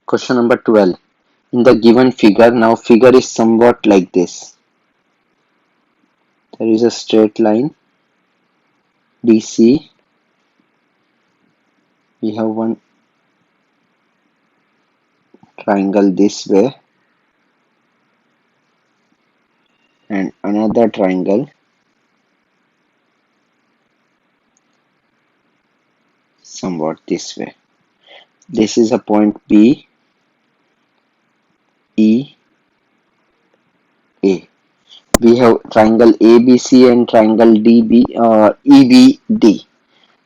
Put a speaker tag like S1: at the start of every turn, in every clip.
S1: Question number 12. In the given figure, now figure is somewhat like this. There is a straight line BC. We have one triangle this way and another triangle somewhat this way. This is a point B, E, A. We have triangle ABC and triangle EBD.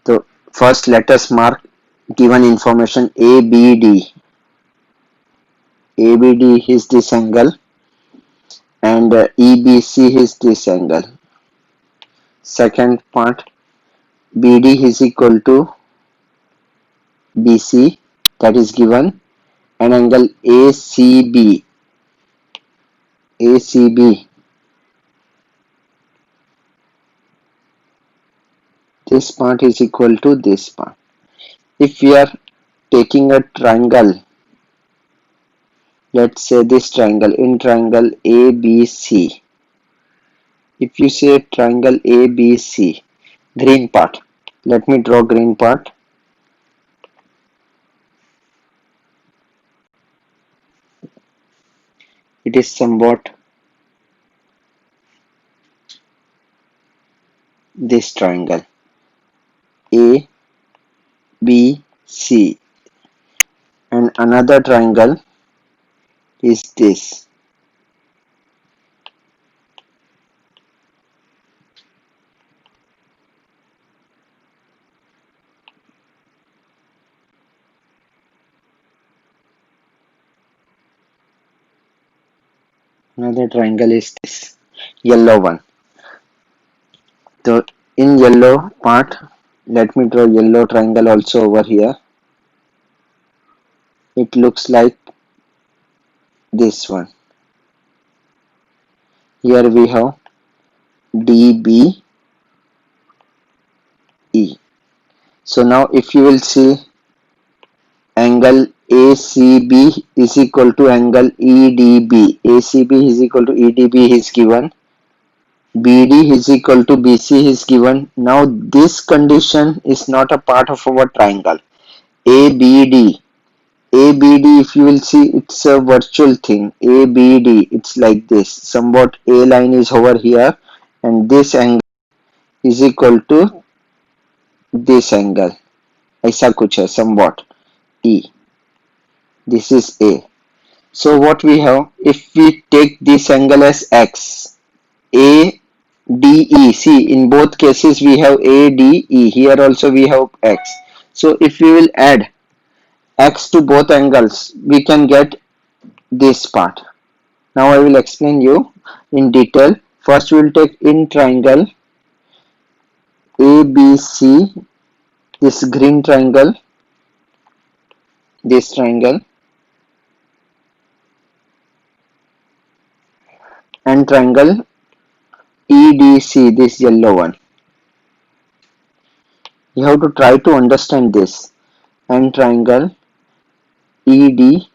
S1: So first let us mark given information ABD. ABD is this angle and EBC is this angle. Second part, BD is equal to BC, that is given, and angle ACB. This part is equal to this part. If we are taking a triangle, let's say this triangle, in triangle ABC, if you say triangle ABC, green part, let me draw green part. It is somewhat this triangle A, B, C, and another triangle is this. Another triangle is this yellow one. So in yellow part, let me draw yellow triangle also over here. It looks like this one. Here we have DBE. So now if you will see, angle ACB is equal to angle EDB. ACB is equal to EDB is given. BD is equal to BC is given. Now this condition is not a part of our triangle. ABD, if you will see, it's a virtual thing. ABD, it's like this. Somewhat A line is over here and this angle is equal to this angle. ऐसा कुछ है somewhat E. This is A. So what we have, if we take this angle as X, ADE, see in both cases we have ADE, here also we have X. So if we will add X to both angles, we can get this part. Now I will explain you in detail. First we will take in triangle ABC, this green triangle, this triangle, and triangle EDC, this yellow one. You have to try to understand this. And triangle EBD.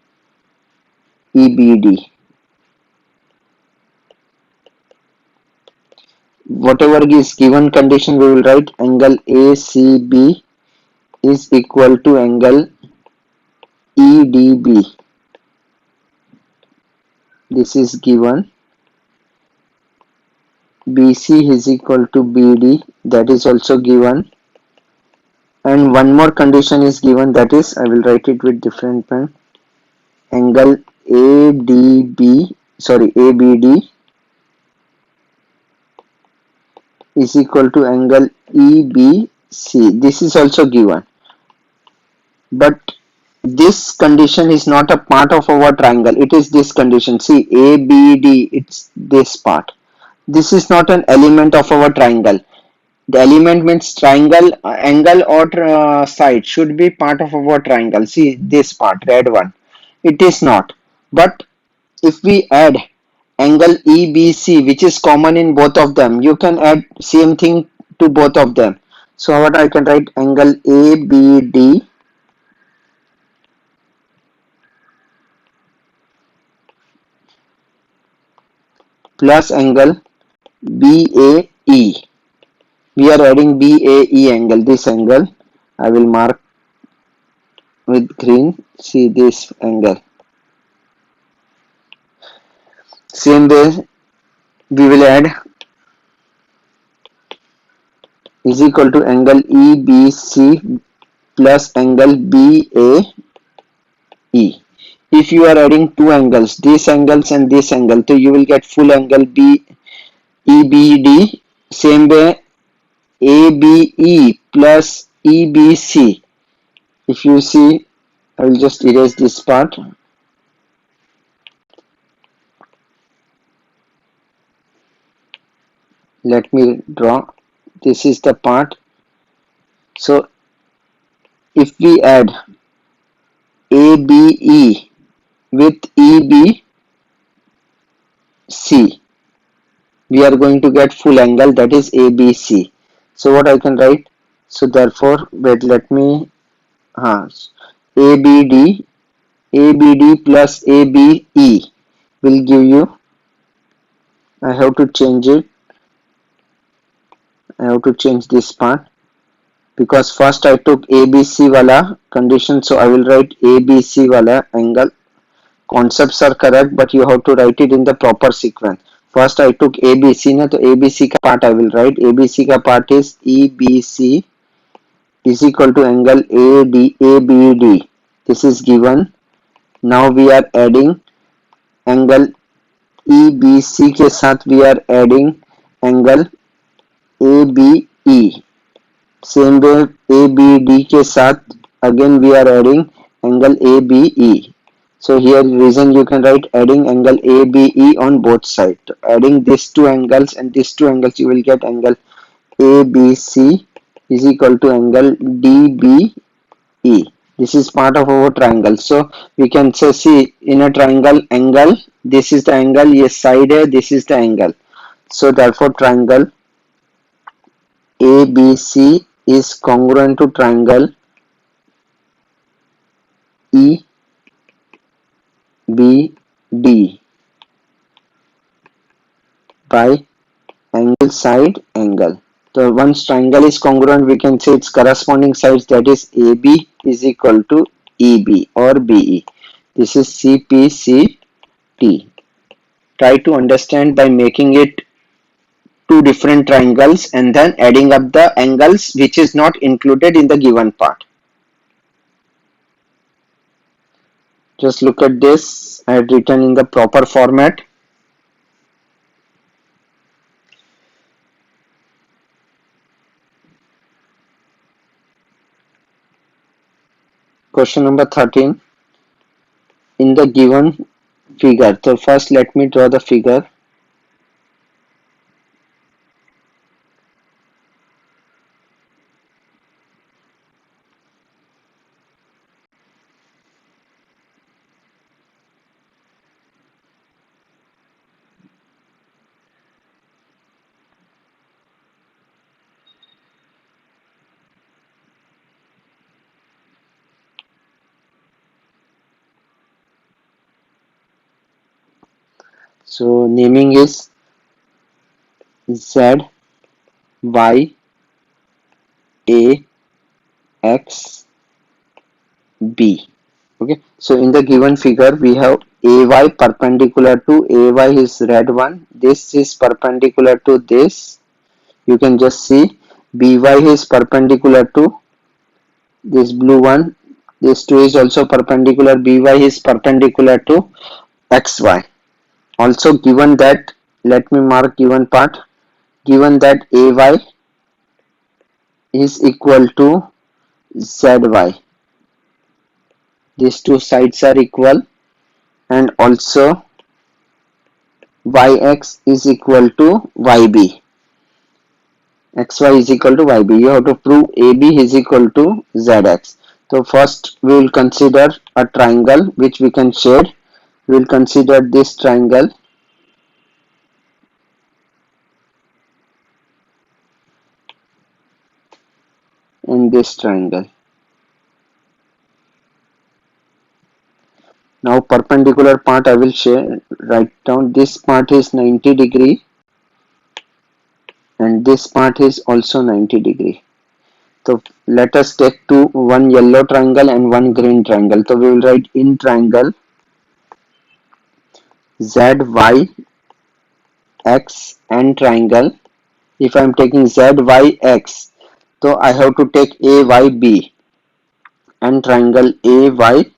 S1: Whatever is given condition, we will write angle ACB is equal to angle EDB. This is given. BC is equal to BD, that is also given. And one more condition is given, that is, I will write it with different pen. Angle ABD is equal to angle EBC. This is also given. But this condition is not a part of our triangle. It is this condition. See, ABD, it's this part. This is not an element of our triangle. The element means triangle, angle or side should be part of our triangle. See this part, red one. It is not. But if we add angle EBC, which is common in both of them, you can add same thing to both of them. So what I can write, angle ABD plus angle BAE. We are adding BAE angle, this angle. I will mark with green. See this angle. Same way we will add is equal to angle EBC plus angle BAE. If you are adding two angles, this angles and this angle, so you will get full angle EBD. Same way ABE plus EBC. If you see, I will just erase this part. Let me draw. This is the part. So if we add ABE with EBC, we are going to get full angle, that is ABC. So what I can write? So therefore, wait, let me ABD plus ABE will give you, I have to change it, I have to change this part because first I took ABC wala condition, so I will write ABC wala angle. Concepts are correct, but you have to write it in the proper sequence. First I took ABC na, to ABC ka part I will write. ABC ka part is EBC is equal to angle ABD. This is given. Now we are adding angle EBC के साथ we are adding angle ABE. Same way ABD के साथ again we are adding angle ABE. So here reason you can write adding angle ABE on both sides. Adding these two angles and these two angles, you will get angle ABC is equal to angle DBE. This is part of our triangle. So we can say, see, in a triangle angle, this is the angle, yes, side hai, this is the angle. So therefore triangle ABC is congruent to triangle EBD by angle side angle. So once triangle is congruent, we can say its corresponding sides, that is AB is equal to EB or BE. This is CPCT. Try to understand by making it two different triangles and then adding up the angles which is not included in the given part. Just look at this. I had written in the proper format. Question number 13. In the given figure. So first let me draw the figure. So naming is Z, Y, A, X, B. Okay, so in the given figure we have AY perpendicular to AY is red one. This is perpendicular to this. You can just see BY is perpendicular to this blue one. This 2 is also perpendicular. BY is perpendicular to XY. Also given that, let me mark given part. Given that AY is equal to ZY. These two sides are equal, and also YX is equal to YB. XY is equal to YB. You have to prove AB is equal to ZX. So first we will consider a triangle which we can shade. We will consider this triangle and this triangle. Now perpendicular part I will share, write down. This part is 90 degree and this part is also 90 degree. So let us take one yellow triangle and one green triangle. So we will write in triangle ZY X and triangle. If I am taking ZYX, so I have to take AYB and triangle AYB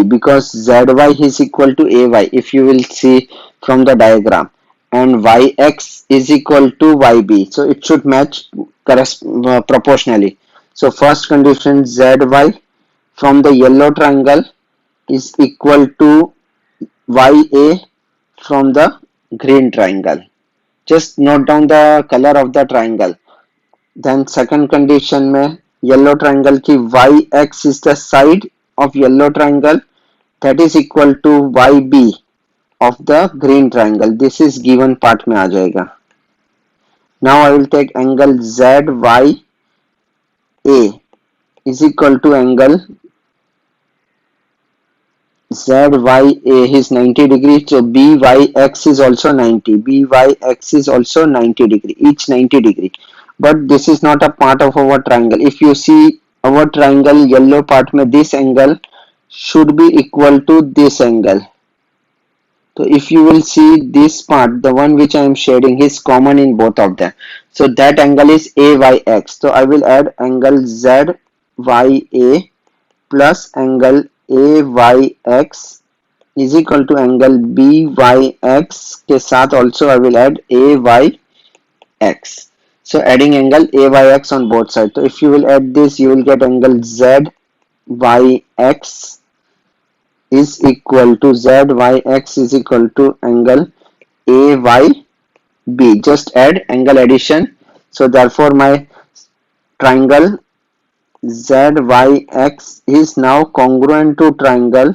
S1: because ZY is equal to AY if you will see from the diagram, and YX is equal to YB, so it should match proportionally. So first condition, ZY from the yellow triangle is equal to YA from the green triangle. Just note down the color of the triangle. Then second condition में yellow triangle की YX is the side of yellow triangle, that is equal to YB of the green triangle. This is given part में आ जाएगा. Now I will take angle ZYA is equal to angle ZYA is 90 degree, so BYX is also 90. BYX is also 90 degree, each 90 degree. But this is not a part of our triangle. If you see our triangle yellow part में, this angle should be equal to this angle. So if you will see this part, the one which I am shading is common in both of them. So that angle is AYX. So I will add angle ZYA plus angle AYX is equal to angle BYX के साथ also I will add AYX. So adding angle AYX on both sides. So if you will add this, you will get angle ZYX is equal to ZYX is equal to angle AYB. Just add angle addition. So therefore my triangle ZYX is now congruent to triangle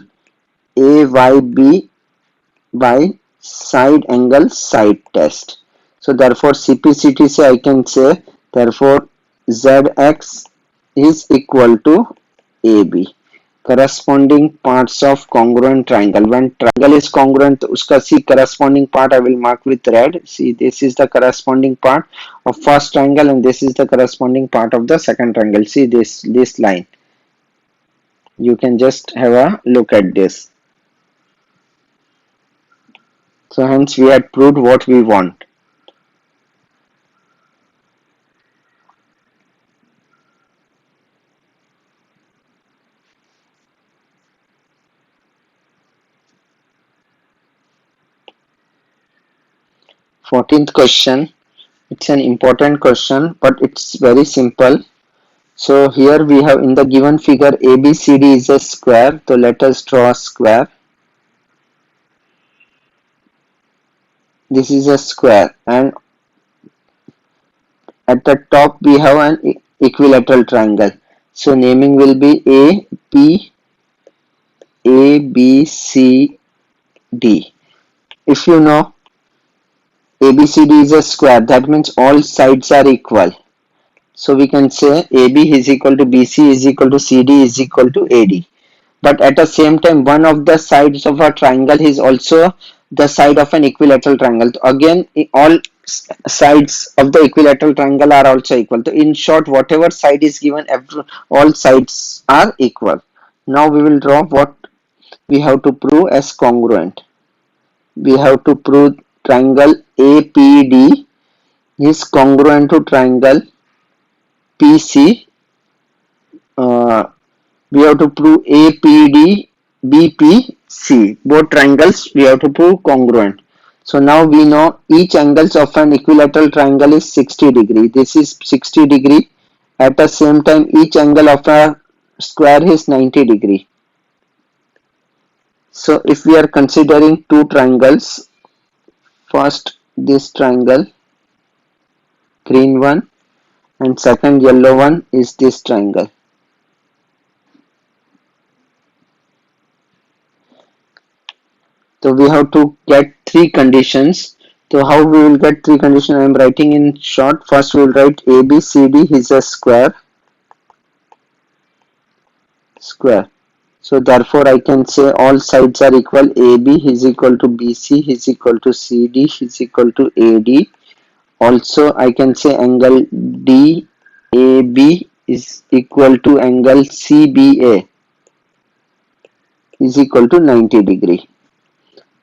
S1: AYB by side angle side test. So therefore CPCT से I can say therefore ZX is equal to AB. Corresponding parts of congruent triangle. When triangle is congruent, uska see corresponding part I will mark with red. See, this is the corresponding part of first triangle and this is the corresponding part of the second triangle. See this line. You can just have a look at this. So hence we had proved what we want. Fourteenth question. It's an important question, but it's very simple. So here we have in the given figure ABCD is a square. So let us draw a square. This is a square and at the top we have an equilateral triangle. So naming will be ABCD. If you know ABCD is a square, that means all sides are equal. So we can say AB is equal to BC is equal to CD is equal to AD. But at the same time, one of the sides of a triangle is also the side of an equilateral triangle. So again, all sides of the equilateral triangle are also equal. So in short, whatever side is given, all sides are equal. Now we will draw what we have to prove as congruent. We have to prove triangle APD is congruent to triangle PC. We have to prove APD BPC. Both triangles we have to prove congruent. So now we know each angles of an equilateral triangle is 60 degree. This is 60 degree. At the same time, each angle of a square is 90 degree. So if we are considering two triangles, first this triangle, green one, and second yellow one is this triangle. So we have to get three conditions. So how we will get three conditions? I am writing in short. First we will write ABCD is a square. So therefore I can say all sides are equal. AB is equal to BC is equal to CD is equal to AD. Also I can say angle DAB is equal to angle CBA is equal to 90 degree.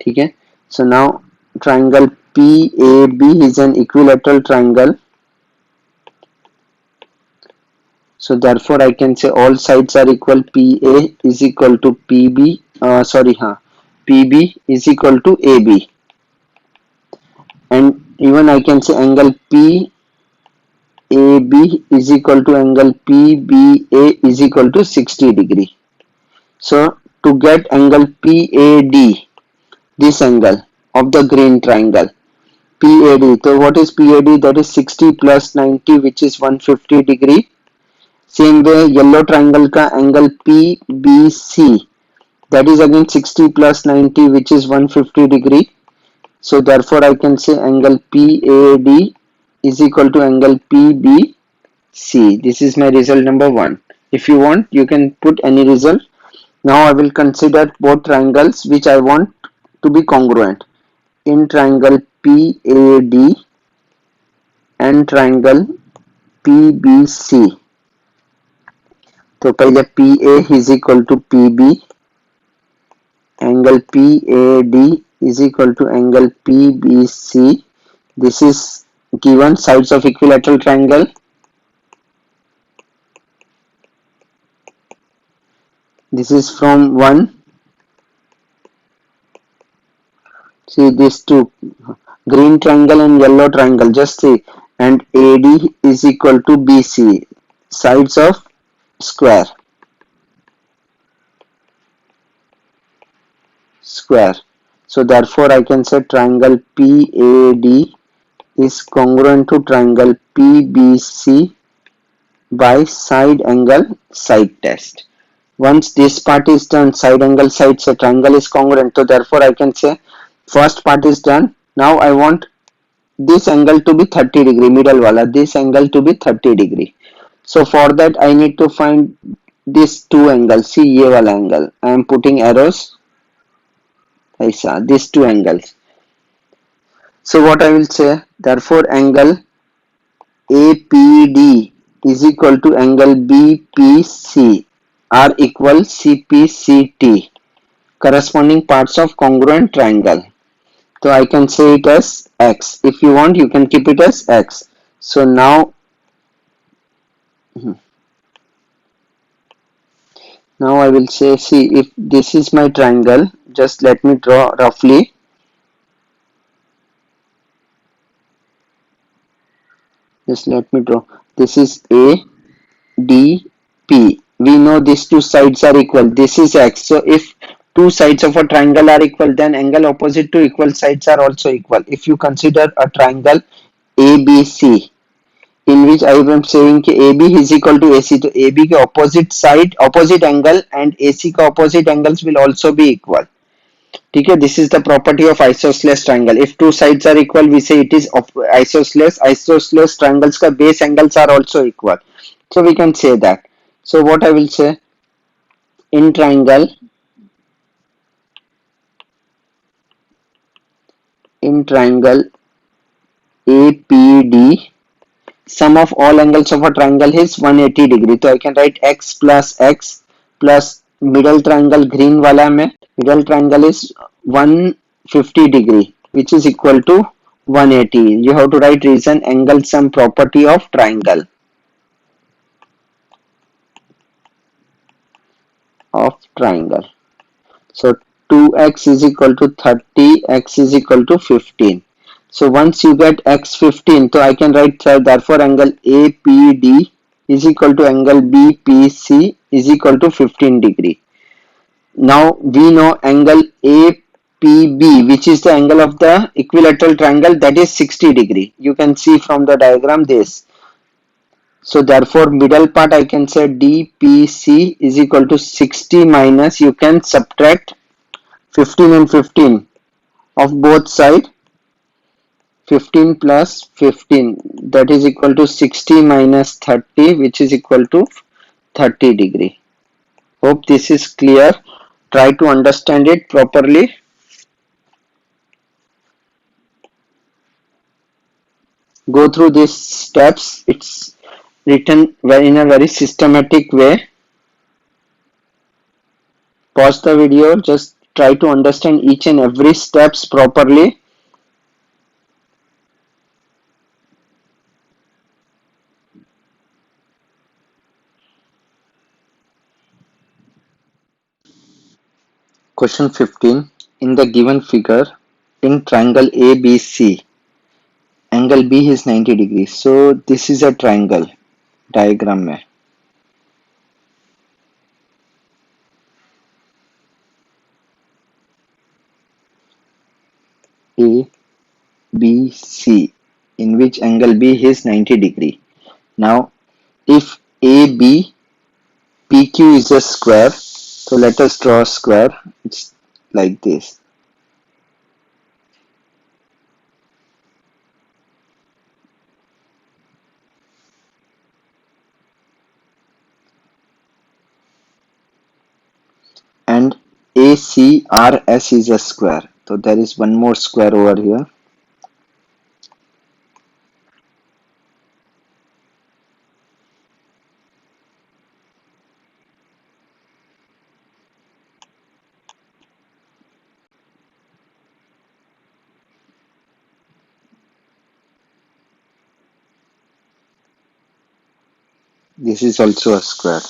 S1: ठीक है. So now triangle PAB is an equilateral triangle. So therefore I can say all sides are equal. PA is equal to PB. PB is equal to AB, and even I can say angle PAB is equal to angle PBA is equal to 60 degree. So to get angle PAD, this angle of the green triangle, PAD. So what is PAD? That is 60 plus 90, which is 150 degree. Same way yellow triangle का angle PBC, that is again 60 plus 90, which is 150 degree. So therefore I can say angle PAD is equal to angle PBC. This is my result number 1. If you want, you can put any result. Now I will consider both triangles which I want to be congruent. In triangle PAD and triangle PBC. तो पहले PA is equal to PB, angle PAD is equal to angle PBC. This is given sides of equilateral triangle. This is from 1. See these two, green triangle and yellow triangle, just see, and AD is equal to BC, sides of square. So therefore I can say triangle PAD is congruent to triangle PBC by side angle side test. Once this part is done, side angle side, so triangle is congruent. So therefore I can say first part is done. Now I want this angle to be 30 degree, middle wala, this angle to be 30 degree. So for that I need to find these two angles. See ye wala angle, I am putting arrows. Aisa, these two angles. So what I will say, therefore angle APD is equal to angle BPC are equal CPCT, corresponding parts of congruent triangle. So I can say it as X. If you want, you can keep it as X. So now I will say, see, if this is my triangle, just let me draw roughly. Just let me draw. This is A, D, P. We know these two sides are equal. This is X. So if two sides of a triangle are equal, then angle opposite to equal sides are also equal. If you consider a triangle ABC, in which I am saying कि AB is equal to AC, तो AB के opposite side, opposite angle and AC के opposite angles will also be equal. ठीक है, this is the property of isosceles triangle. If two sides are equal, we say it is isosceles. Isosceles triangles का base angles are also equal. So we can say that. So what I will say, in triangle APD, sum of all angles of a triangle is 180 degree. So I can write X plus middle triangle green wala mein, middle triangle is 150 degree, which is equal to 180. You have to write reason, angle, sum, property of triangle. So 2x is equal to 30, x is equal to 15. So once you get x 15, so I can write, therefore angle APD is equal to angle BPC is equal to 15 degree. Now we know angle APB, which is the angle of the equilateral triangle, that is 60 degree. You can see from the diagram this. So therefore middle part I can say DPC is equal to 60 minus, you can subtract 15 and 15 of both sides. 15 plus 15, that is equal to 60 minus 30, which is equal to 30 degree. Hope this is clear. Try to understand it properly. Go through these steps. It's written in a very systematic way. Pause the video. Just try to understand each and every steps properly. Question 15. In the given figure, in triangle ABC, angle B is 90 degrees. So this is a triangle diagram में. A B C, in which angle B is 90 degree. Now if AB PQ is a square, so let us draw a square. It's like this. And ACRS is a square. So there is one more square over here. This is also a square.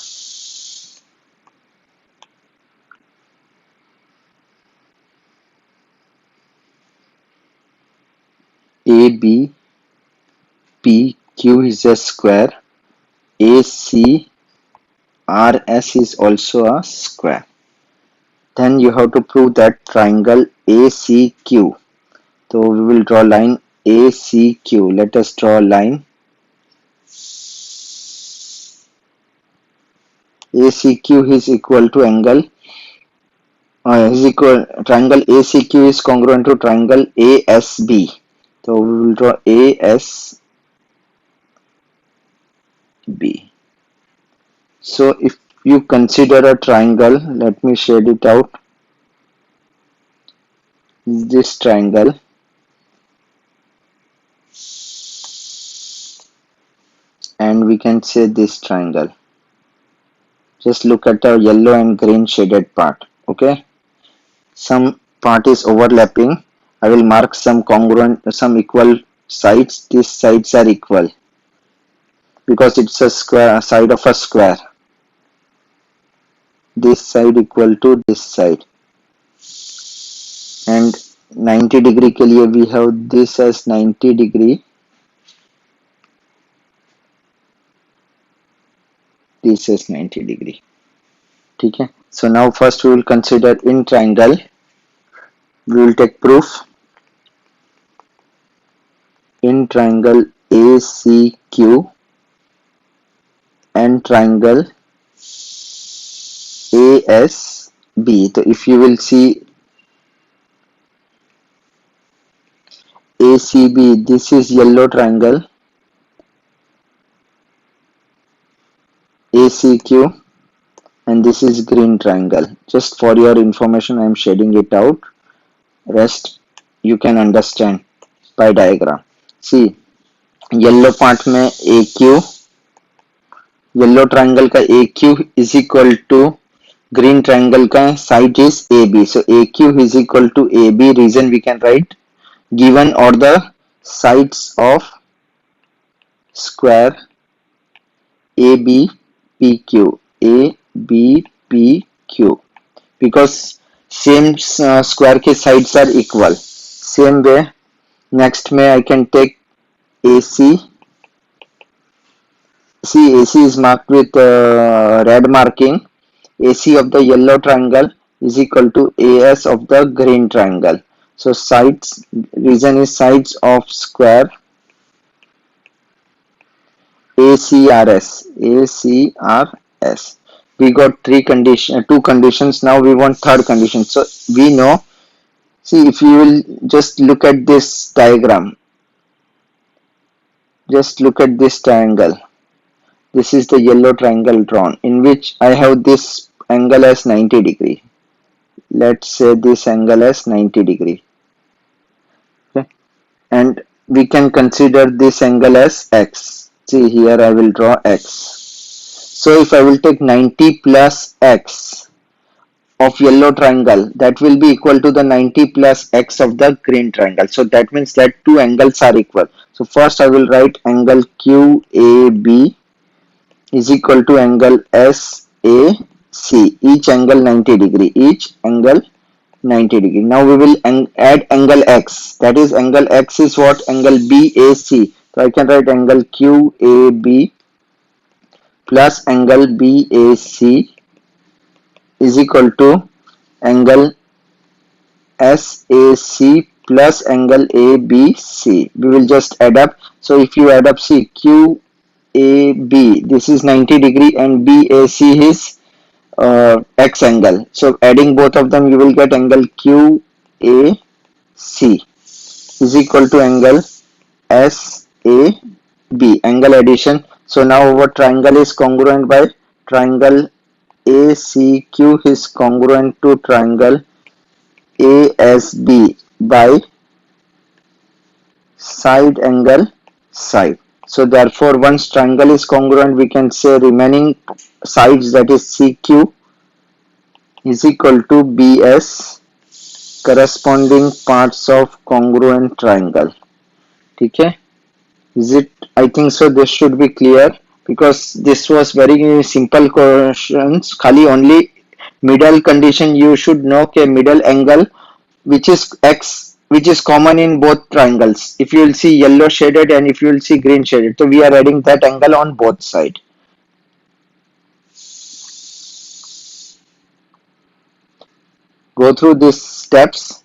S1: ABPQ is a square. ACRS is also a square. Then you have to prove that triangle ACQ. So we will draw line ACQ. Let us draw a line. ACQ is equal to angle triangle ACQ is congruent to triangle ASB. So we will draw ASB. So if you consider a triangle, let me shade it out. This triangle, and we can say this triangle. Just look at the yellow and green shaded part. Okay, some part is overlapping. I will mark some congruent, some equal sides. These sides are equal because it's a square, side of a square. This side equal to this side, and 90 degree के लिए we have this as 90 degree, this is 90 degree. ठीक है. So now first we will consider in triangle. We will take proof. In triangle ACQ and triangle ASB. So if you will see ACB, this is yellow triangle. ACQ, and this is green triangle. Just for your information, I am shading it out. Rest you can understand by diagram. See, yellow part में AQ, yellow triangle का AQ is equal to green triangle का side is AB. So AQ is equal to AB. Reason we can write, given or the sides of square ABPQ. ABPQ. Because same square के sides are equal. Same way, next में I can take AC. See, AC is marked with red marking. AC of the yellow triangle is equal to AS of the green triangle. So sides, reason is sides of square ACRS. ACRS. We got two conditions. Now we want third condition. So we know. See, if you will just look at this diagram. Just look at this triangle. This is the yellow triangle drawn, in which I have this angle as 90 degree. Let's say this angle as 90 degree. Okay. And we can consider this angle as x. See here I will draw x. So if I will take 90 plus x of yellow triangle, that will be equal to the 90 plus x of the green triangle. So that means that two angles are equal. So first I will write angle QAB is equal to angle SAC. Each angle 90 degree. Each angle 90 degree. Now we will add angle x. That is angle x is what? Angle BAC. So I can write angle QAB plus angle BAC is equal to angle SAC plus angle ABC. We will just add up. So if you add up, see QAB, this is 90 degree and BAC is x angle. So adding both of them, you will get angle QAC is equal to angle SAB, angle addition. So now our triangle is congruent by triangle ACQ is congruent to triangle ASB by side angle side. So therefore once triangle is congruent, we can say remaining sides, that is CQ is equal to BS, corresponding parts of congruent triangle. Okay, is it? I think so. This should be clear because this was very simple questions. Khali only middle condition you should know. Okay, middle angle which is x, which is common in both triangles. If you will see yellow shaded and if you will see green shaded, so we are adding that angle on both sides. Go through these steps.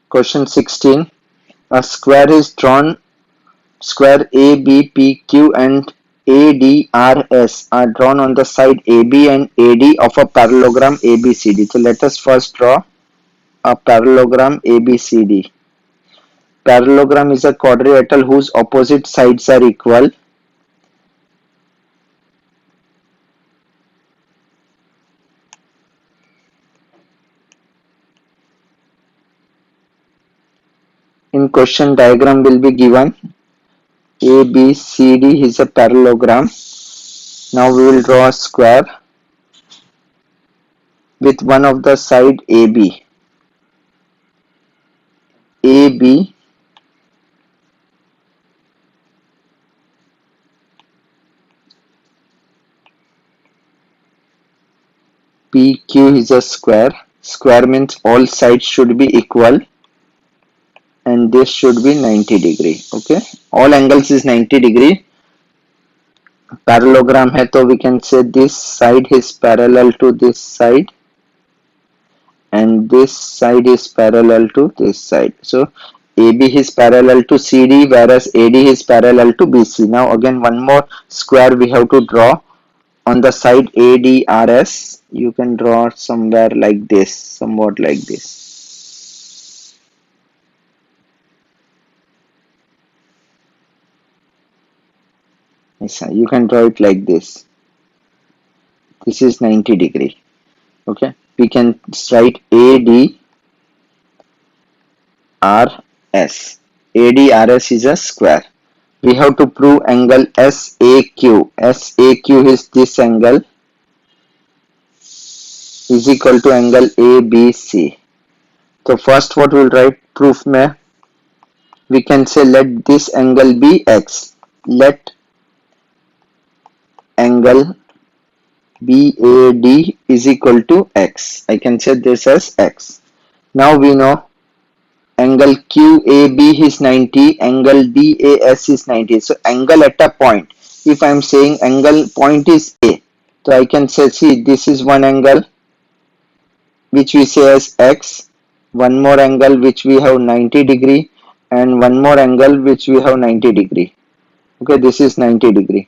S1: Question 16. A square is drawn. Square ABPQ and ADRS are drawn on the side AB and AD of a parallelogram ABCD. So let us first draw a parallelogram ABCD. Parallelogram is a quadrilateral whose opposite sides are equal. In question, diagram will be given. ABCD is a parallelogram. Now we will draw a square with one of the side AB. AB PQ is a square. Square means all sides should be equal and this should be 90 degree. Okay, all angles is 90 degree. Parallelogram hai, so we can say this side is parallel to this side and this side is parallel to this side. So AB is parallel to CD whereas AD is parallel to BC. Now again one more square we have to draw on the side ADRS. You can draw somewhere like this, somewhat like this. You can draw it like this. This is 90 degree. Okay, we can write ADRS. ADRS is a square. We have to prove angle SAQ. SAQ is this angle is equal to angle ABC. So first what we'll write proof mein, we can say let this angle be X. Let angle BAD is equal to X. I can say this as X. Now we know angle QAB is 90, angle DAS is 90. So angle at a point. If I am saying angle point is A, so I can say, see, this is one angle which we say as X, one more angle which we have 90 degree and one more angle which we have 90 degree. Okay, this is 90 degree.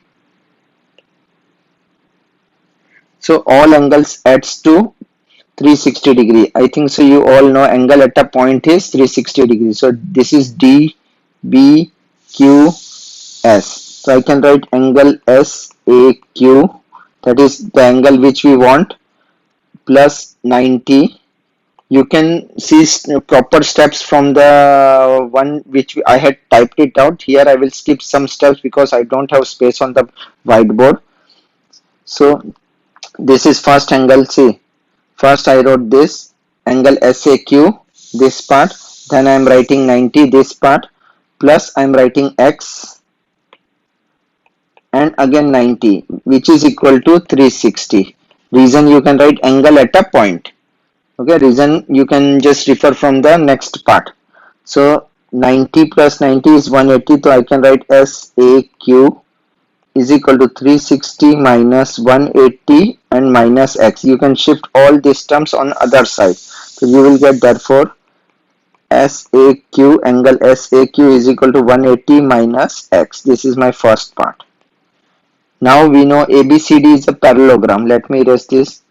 S1: So all angles adds to 360 degree. I think so you all know angle at a point is 360 degrees. So this is D, B, Q, S. So I can write angle SAQ, that is the angle which we want, plus 90. You can see proper steps from the one which I had typed it out. Here I will skip some steps because I don't have space on the whiteboard. So this is first angle. See, first I wrote this angle SAQ, this part, then I am writing 90, this part, plus I am writing X, and again 90, which is equal to 360. Reason you can write angle at a point. Okay, reason you can just refer from the next part. So 90 plus 90 is 180, so I can write SAQ is equal to 360 minus 180 and minus X. You can shift all these terms on other side. So you will get therefore SAQ, angle SAQ is equal to 180 minus X. This is my first part. Now we know ABCD is a parallelogram. Let me erase this.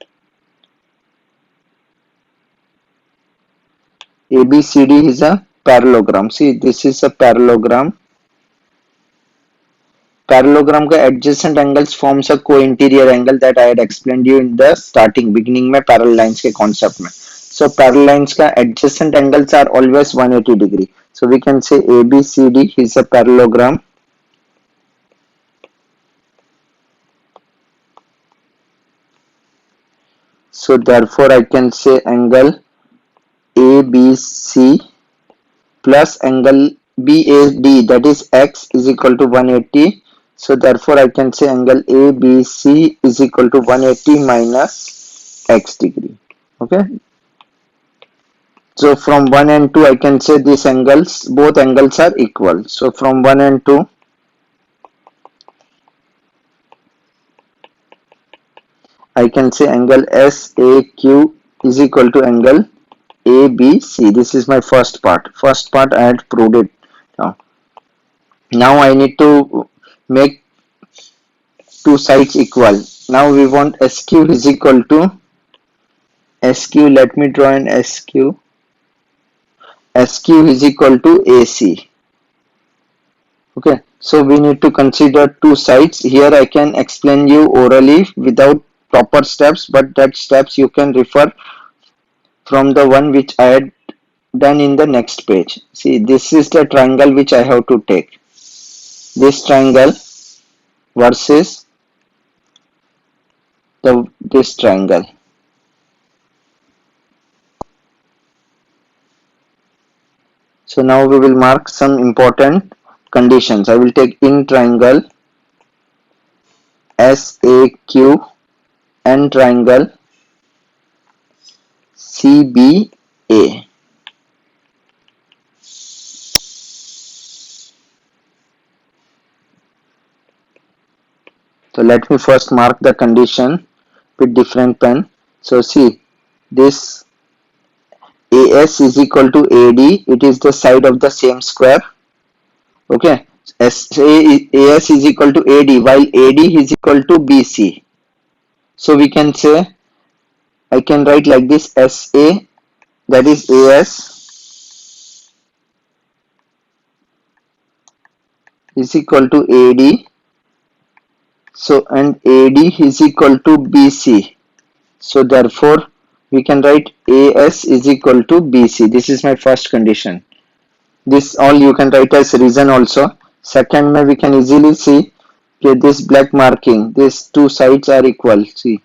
S1: ABCD is a parallelogram. See, this is a parallelogram. Parallelogram का adjacent angles forms a co-interior angle that I had explained you in the starting beginning में parallel lines के concept में. So parallel lines का adjacent angles are always 180 degree. So we can say ABCD is a parallelogram. So therefore I can say angle ABC plus angle BAD, that is X, is equal to 180. So therefore I can say angle ABC is equal to 180 minus X degree. Okay. So from 1 and 2 I can say these angles, both angles are equal. So from 1 and 2 I can say angle SAQ is equal to angle ABC. This is my first part. First part I had proved it. Now I need to make two sides equal. Now we want SQ is equal to SQ. Let me draw an SQ. SQ is equal to AC. Okay, so we need to consider two sides. Here I can explain you orally without proper steps, but that steps you can refer from the one which I had done in the next page. See, this is the triangle which I have to take. This triangle versus this triangle. So now we will mark some important conditions. I will take in triangle SAQ and triangle CBA. So let me first mark the condition with different pen. So see, this AS is equal to AD. It is the side of the same square. Okay. AS is equal to AD while AD is equal to BC. So we can say, I can write like this, SA, that is AS is equal to AD. So and AD is equal to BC. So therefore we can write AS is equal to BC. This is my first condition. This all you can write as reason also. Second we can easily see that this black marking, these two sides are equal. See,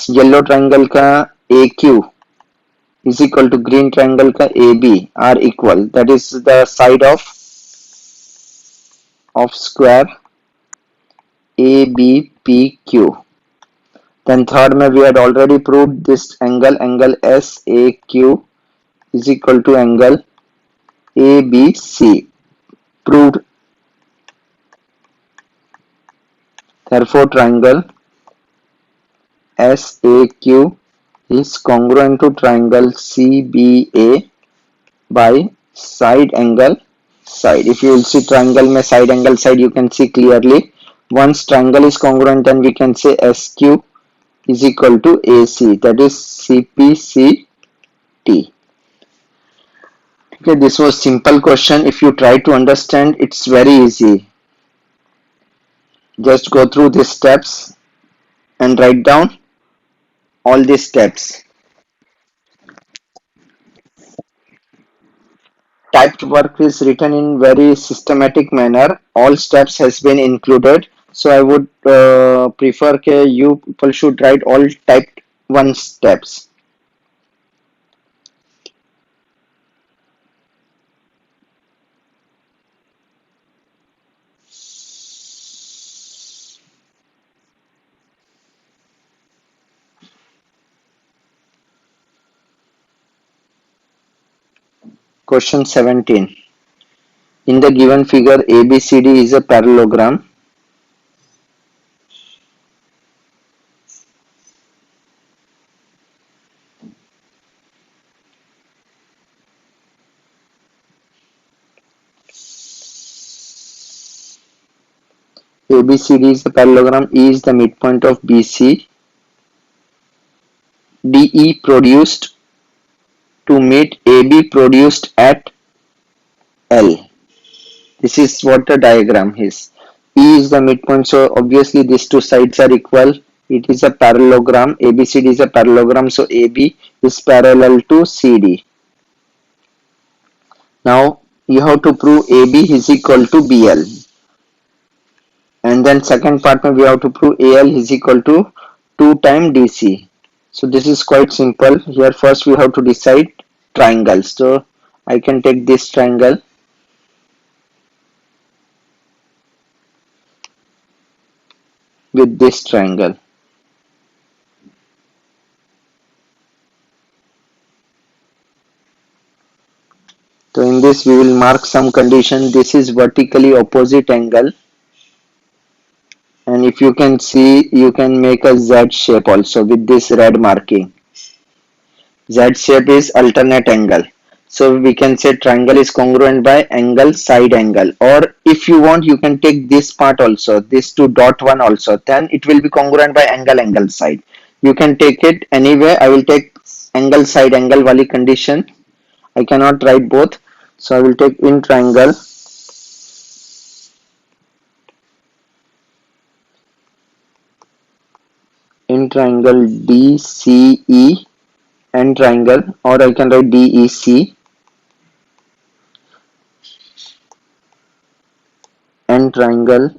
S1: yellow triangle ka AQ is equal to green triangle ka AB are equal. That is the side of square ABPQ. Then third we had already proved this angle SAQ is equal to angle ABC. Proved. Therefore triangle SAQ is congruent to triangle CBA by side angle side. If you will see triangle mein side angle side, you can see clearly. Once triangle is congruent, then we can say SQ is equal to AC, that is CPCT. Okay, this was simple question. If you try to understand, it's very easy. Just go through these steps and write down all these steps. Typed work is written in very systematic manner. All steps has been included. So I would prefer that you people should write all typed one steps. Question 17. In the given figure, ABCD is a parallelogram. ABCD is a parallelogram. E is the midpoint of BC. DE produced to meet AB produced at L. This is what the diagram is. E is the midpoint, so obviously these two sides are equal. It is a parallelogram. ABCD is a parallelogram, so AB is parallel to CD. Now you have to prove AB is equal to BL. And then second part we have to prove AL is equal to 2 times DC. So this is quite simple. Here first we have to decide triangles. So I can take this triangle. With this triangle. So in this we will mark some condition. This is vertically opposite angle. And if you can see, you can make a Z shape also with this red marking. Z shape is alternate angle. So we can say triangle is congruent by angle side angle, or if you want you can take this part also, this to dot one also, then it will be congruent by angle side. You can take it anyway. I will take angle side angle wali condition. I cannot write both, so I will take in triangle DCE and triangle, or I can write DEC and triangle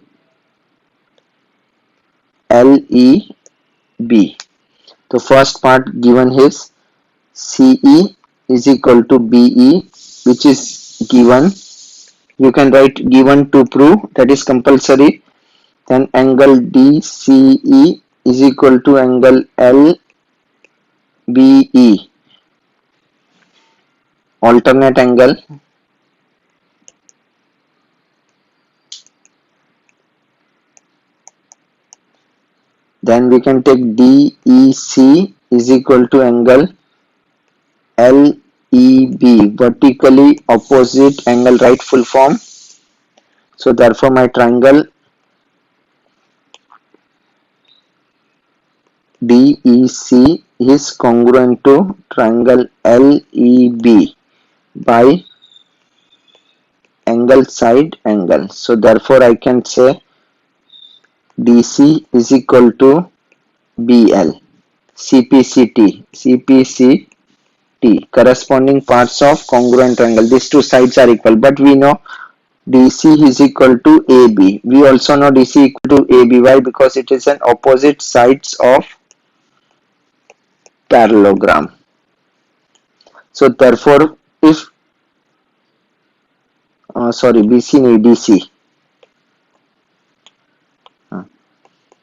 S1: LEB. The first part given is CE is equal to BE, which is given. You can write given to prove, that is compulsory. Then angle DCE is equal to angle LBE, alternate angle. Then we can take DEC is equal to angle LEB, vertically opposite angle, right full form. So therefore my triangle DEC is congruent to triangle LEB by angle side angle. So therefore I can say DC is equal to BL. CPCT corresponding parts of congruent triangle. These two sides are equal, but we know DC is equal to AB. We also know DC equal to AB. Why? Because it is an opposite sides of parallelogram. So therefore, if BC नहीं DC.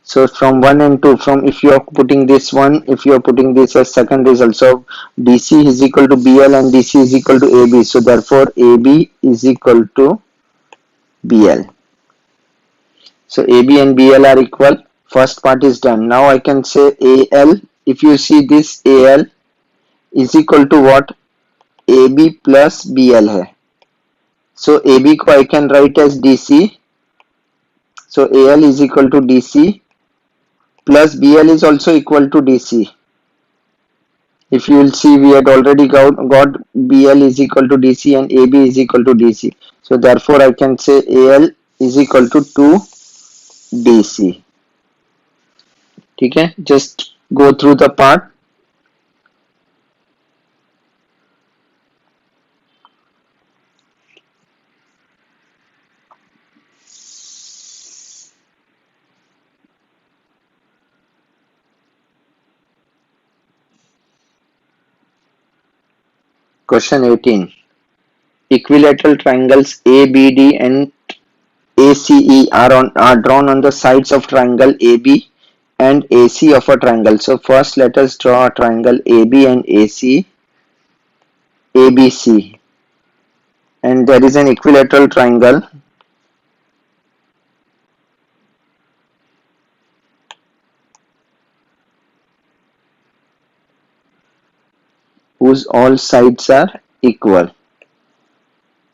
S1: So from 1 and 2, from if you are putting this one, if you are putting this as second result, so DC is equal to BL and DC is equal to AB. So therefore AB is equal to BL. So AB and BL are equal. First part is done. Now I can say AL. If you see this AL is equal to what? AB plus BL है. So AB को I can write as DC. So AL is equal to DC plus BL is also equal to DC. If you will see, we had already got BL is equal to DC and AB is equal to DC. So therefore I can say AL is equal to 2 DC. Okay, just go through the part. Question 18. Equilateral triangles ABD and ACE are drawn on the sides of triangle AB and AC of a triangle. So first let us draw a triangle AB and AC, ABC, and there is an equilateral triangle whose all sides are equal,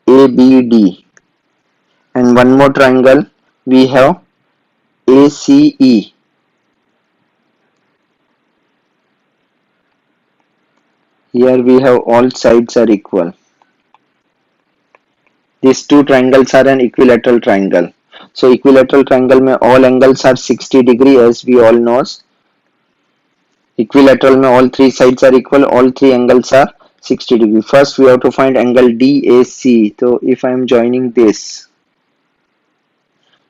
S1: ABD, and one more triangle we have ACE. Here we have all sides are equal. These two triangles are an equilateral triangle. So equilateral triangle में all angles are 60 degree, as we all knows. Equilateral में all three sides are equal, all three angles are 60 degree. First we have to find angle DAC. So if I am joining this,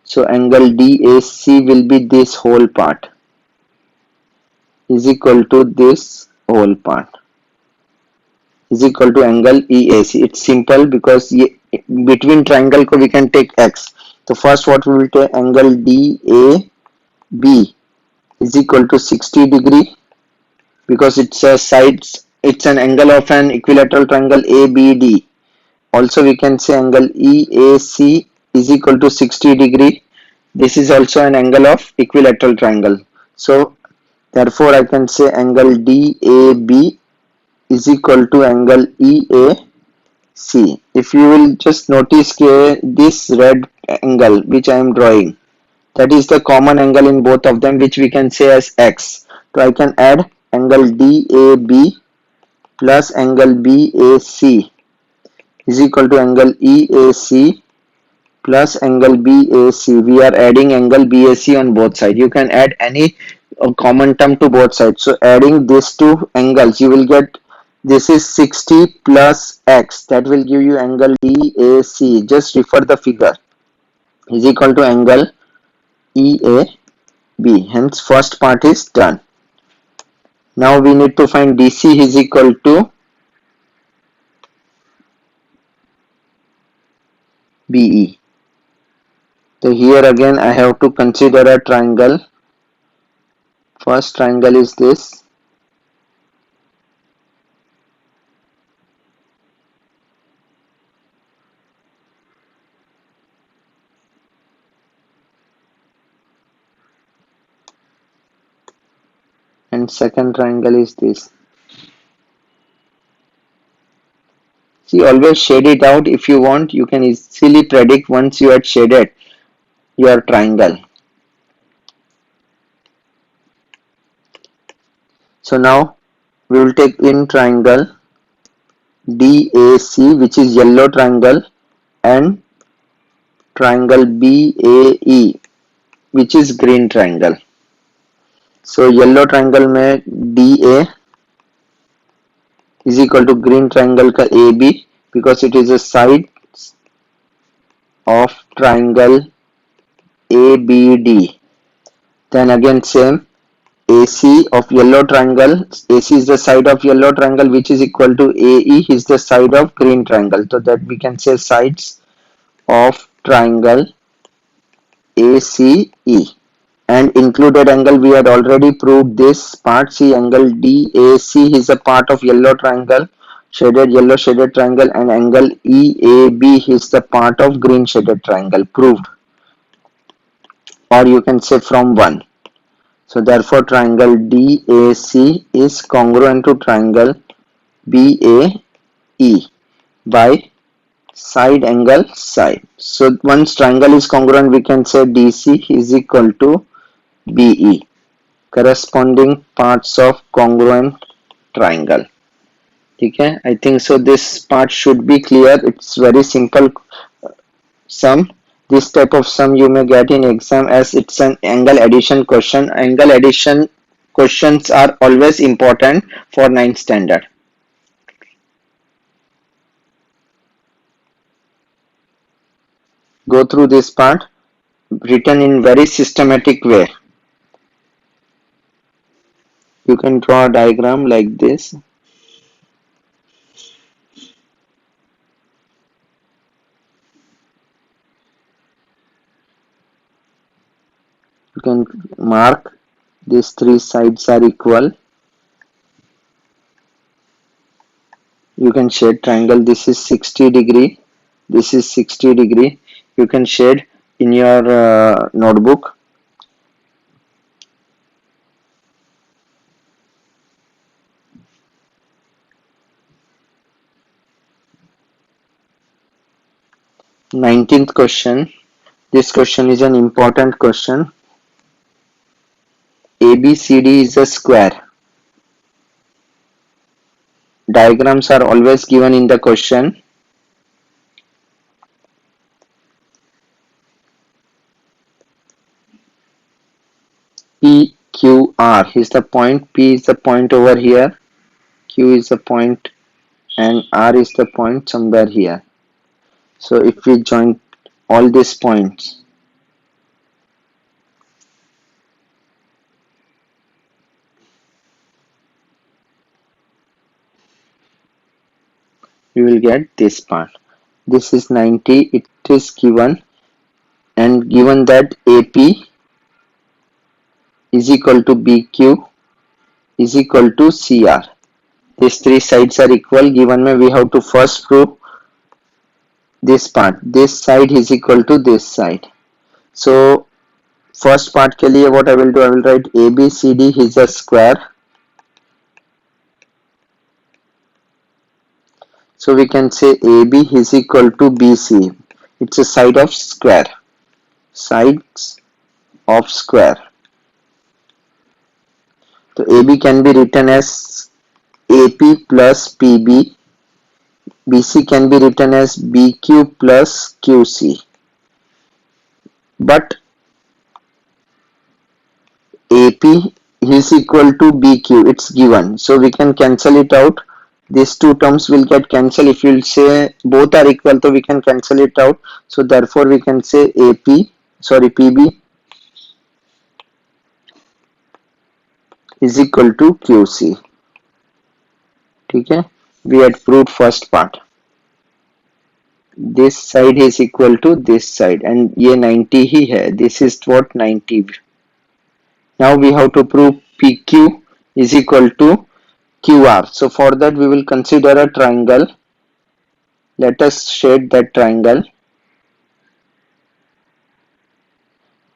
S1: so angle DAC will be this whole part is equal to this whole part is equal to angle EAC. It's simple because between triangle we can take X. So first what we will take, angle DAB is equal to 60 degree because it's a sides, it's an angle of an equilateral triangle ABD. Also we can say angle EAC is equal to 60 degree. This is also an angle of equilateral triangle. So therefore I can say angle DAB is equal to angle EAC. If you will just notice this red angle which I am drawing, that is the common angle in both of them, which we can say as X. So I can add angle DAB plus angle BAC is equal to angle EAC plus angle BAC. We are adding angle BAC on both sides. You can add any common term to both sides. So adding these two angles, you will get, this is 60 plus X, that will give you angle DAC. Just refer the figure, is equal to angle EAB. Hence first part is done. Now we need to find DC is equal to BE. So here again I have to consider a triangle. First triangle is this. And second triangle is this. See, always shade it out. If you want, you can easily predict once you had shaded your triangle. So now we will take in triangle DAC, which is yellow triangle, and triangle BAE, which is green triangle. So yellow triangle में DA is equal to green triangle का AB, because it is a side of triangle ABD. Then again same, AC of yellow triangle, AC is the side of yellow triangle, which is equal to AE is the side of green triangle. So that we can say sides of triangle ACE. And included angle, we had already proved this part. See, angle DAC is a part of yellow triangle, shaded yellow shaded triangle, and angle EAB is the part of green shaded triangle. Proved, or you can say from 1. So therefore triangle DAC is congruent to triangle BAE by side angle side. So once triangle is congruent, we can say DC is equal to BE. corresponding parts of congruent triangle. ठीक है, I think so this part should be clear. It's very simple sum. This type of sum you may get in exam as it's an angle addition question. Angle addition questions are always important for 9th standard. Go through this part written in very systematic way. You can draw a diagram like this. You can mark these three sides are equal. You can shade triangle. This is 60 degree. This is 60 degree. You can shade in your notebook. Nineteenth question. This question is an important question. ABCD is a square. Diagrams are always given in the question. PQR is the point, P is the point over here, Q is the point, and R is the point somewhere here. So if we join all these points, we will get this part. This is 90, it is given, and given that AP is equal to BQ is equal to CR. These three sides are equal. Given me, we have to first prove this part. This side is equal to this side. So first part के लिए what I will do, I will write ABCD is a square. So we can say AB is equal to BC. It's a side of square. Sides of square. So AB can be written as AP plus PB. BC can be written as BQ plus QC. But AP is equal to BQ. It's given. So we can cancel it out. These two terms will get cancelled. If you say both are equal, so we can cancel it out. So therefore we can say PB is equal to QC. ठीक है, we had proved first part. This side is equal to this side and ये 90 ही है. This is what 90. Now we have to prove PQ is equal to QR. So for that we will consider a triangle. Let us shade that triangle.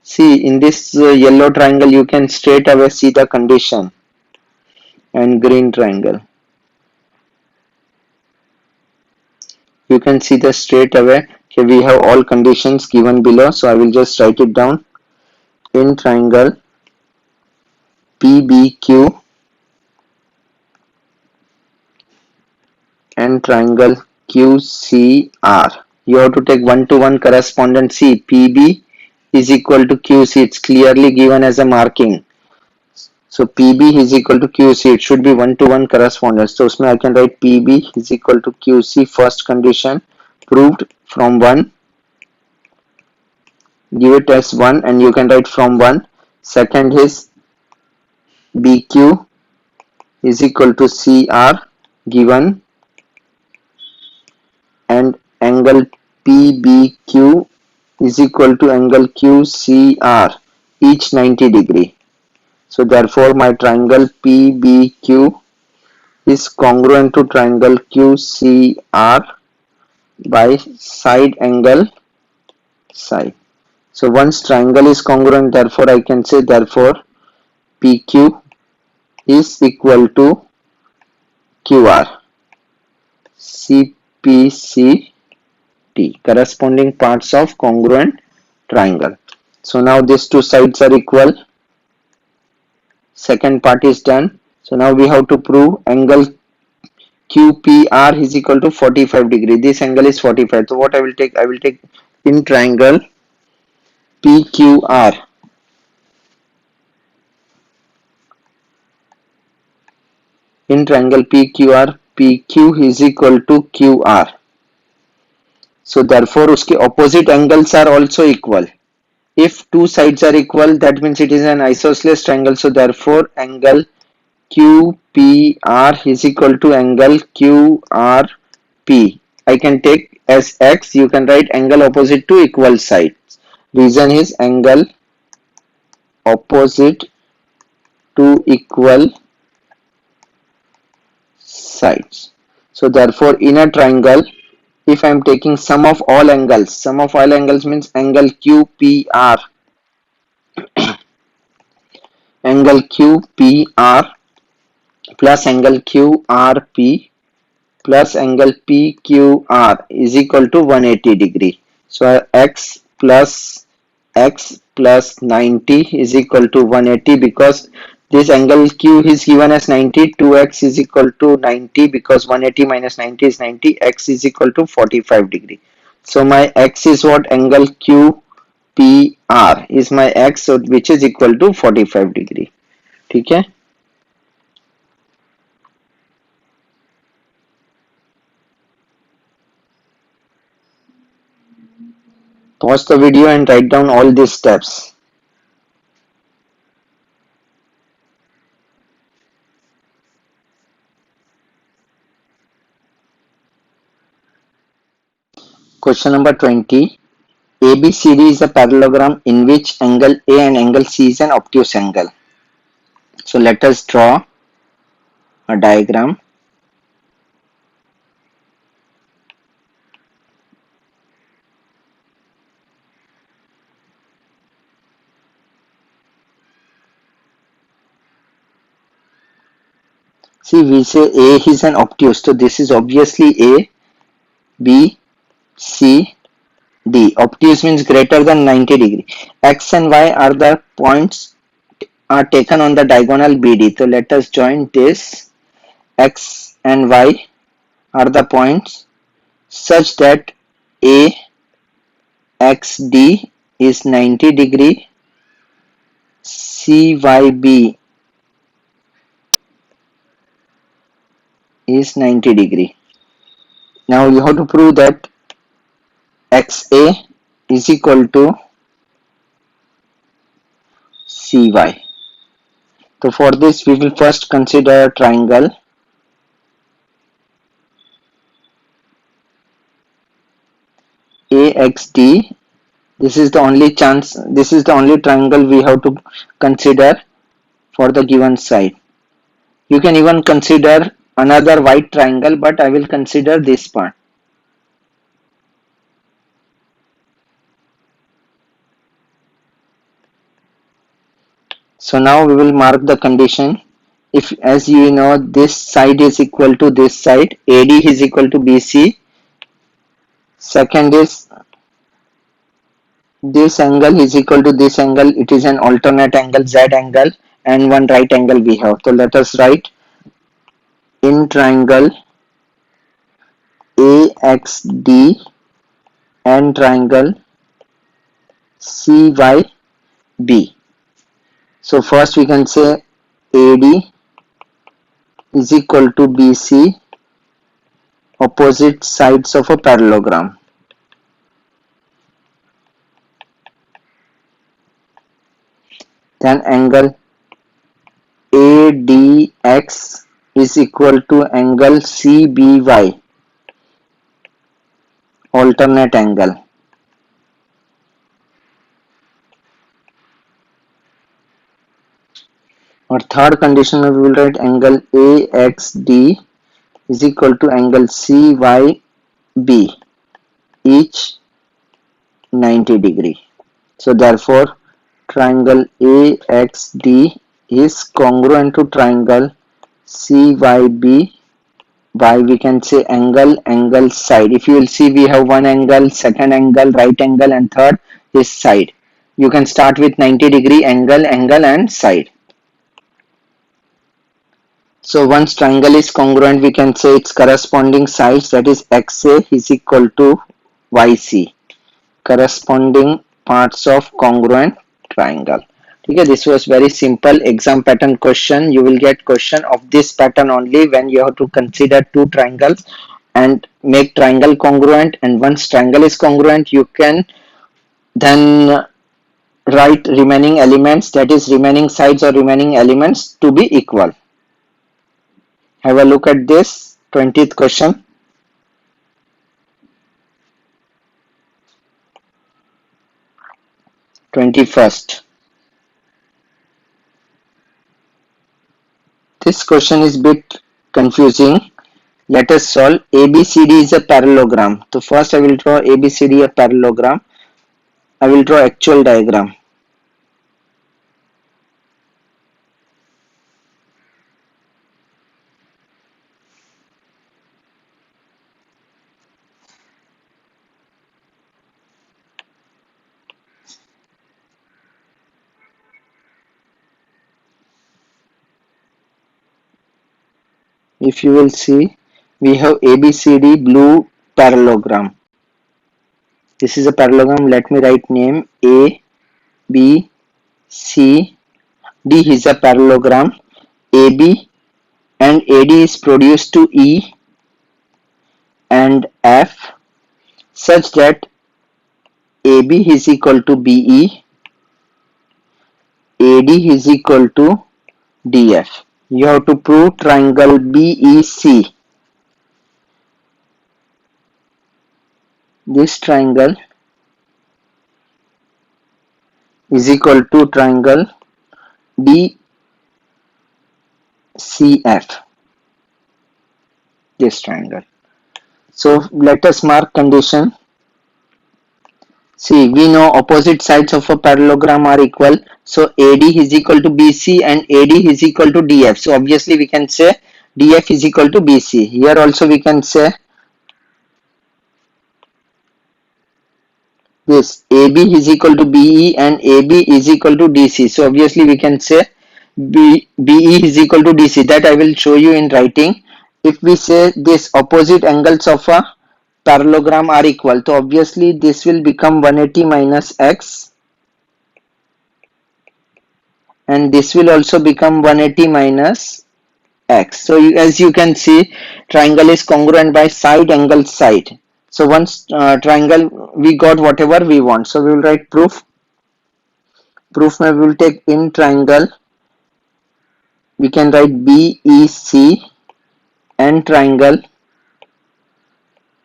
S1: See, in this yellow triangle you can straight away see the condition, and green triangle you can see the straight away. Okay, we have all conditions given below, so I will just write it down. In triangle PBQ and triangle QCR, you have to take one-to-one correspondence. See, PB is equal to QC. It's clearly given as a marking. So PB is equal to QC. It should be one-to-one correspondence. So उसमें I can write PB is equal to QC. First condition proved from 1. Give it as 1 and you can write from 1. Second is BQ is equal to CR given, and angle PBQ is equal to angle QCR, each 90 degree. So therefore my triangle PBQ is congruent to triangle QCR by side angle side. So once triangle is congruent, therefore I can say therefore PQ is equal to QR. CPCT, corresponding parts of congruent triangle. So now these two sides are equal. Second part is done. So now we have to prove angle QPR is equal to 45 degree. This angle is 45. So what I will take? I will take in triangle PQR. In triangle PQR, PQ is equal to QR. So therefore उसके opposite angles are also equal. If two sides are equal, that means it is an isosceles triangle. So therefore angle QPR is equal to angle QRP. I can take as X. You can write angle opposite to equal sides. Reason is angle opposite to equal sides. So therefore in a triangle, if I am taking sum of all angles means angle QPR, angle QPR plus angle QRP plus angle PQR is equal to 180 degree. So X plus 90 is equal to 180 because this angle Q is given as 90. 2x is equal to 90 because 180 minus 90 is 90. X is equal to 45 degree. So my X is what? Angle QPR is my X, so which is equal to 45 degree. ठीक है. Pause the video and write down all these steps. Question number 20. ABCD is a parallelogram in which angle A and angle C is an obtuse angle. So let us draw a diagram. See, we say A is an obtuse, so this is obviously A, B, C, D. Obtuse means greater than 90 degree. X and Y are the points are taken on the diagonal BD. So let us join this. X and Y are the points such that AXD is 90 degree, CYB is 90 degree. Now you have to prove that XA is equal to CY. So for this we will first consider a triangle AXD. This is the only triangle we have to consider for the given side. You can even consider another white triangle, but I will consider this part. So now we will mark the condition. If, as you know, this side is equal to this side, AD is equal to BC. Second is this angle is equal to this angle. It is an alternate angle, Z angle, and one right angle we have. So let us write in triangle AXD and triangle CYB. So first we can say AD is equal to BC, opposite sides of a parallelogram. Then angle ADX is equal to angle CBY, alternate angle. Or third condition we will write angle AXD is equal to angle CYB, each 90 degree. So therefore triangle AXD is congruent to triangle CYB by, we can say, angle side. If you will see, we have one angle, second angle, right angle, and third is side. You can start with 90 degree angle and side. So once triangle is congruent, we can say its corresponding sides, that is XA is equal to YC, corresponding parts of congruent triangle. Okay, this was very simple exam pattern question. You will get question of this pattern only when you have to consider two triangles and make triangle congruent, and once triangle is congruent, you can then write remaining elements, that is remaining sides or remaining elements, to be equal. Have a look at this 20th question. 21st. This question is bit confusing. Let us solve. ABCD is a parallelogram. So first I will draw ABCD a parallelogram. I will draw actual diagram. If you will see, we have ABCD blue parallelogram. This is a parallelogram. Let me write name. A, B, C, D is a parallelogram. AB and AD is produced to E and F such that AB is equal to BE, AD is equal to DF. You have to prove triangle BEC. This triangle is equal to triangle DCF. This triangle. So let us mark condition. See, we know opposite sides of a parallelogram are equal. So AD is equal to BC and AD is equal to DF. So obviously we can say DF is equal to BC. Here also we can say this AB is equal to BE and AB is equal to DC. So obviously we can say BE is equal to DC. That I will show you in writing. If we say this opposite angles of a parallelogram are equal, so obviously this will become 180 minus X and this will also become 180 minus X. So as you can see, triangle is congruent by side angle side. So once triangle, we got whatever we want. So we will write proof. Proof we will take in triangle. We can write BEC and triangle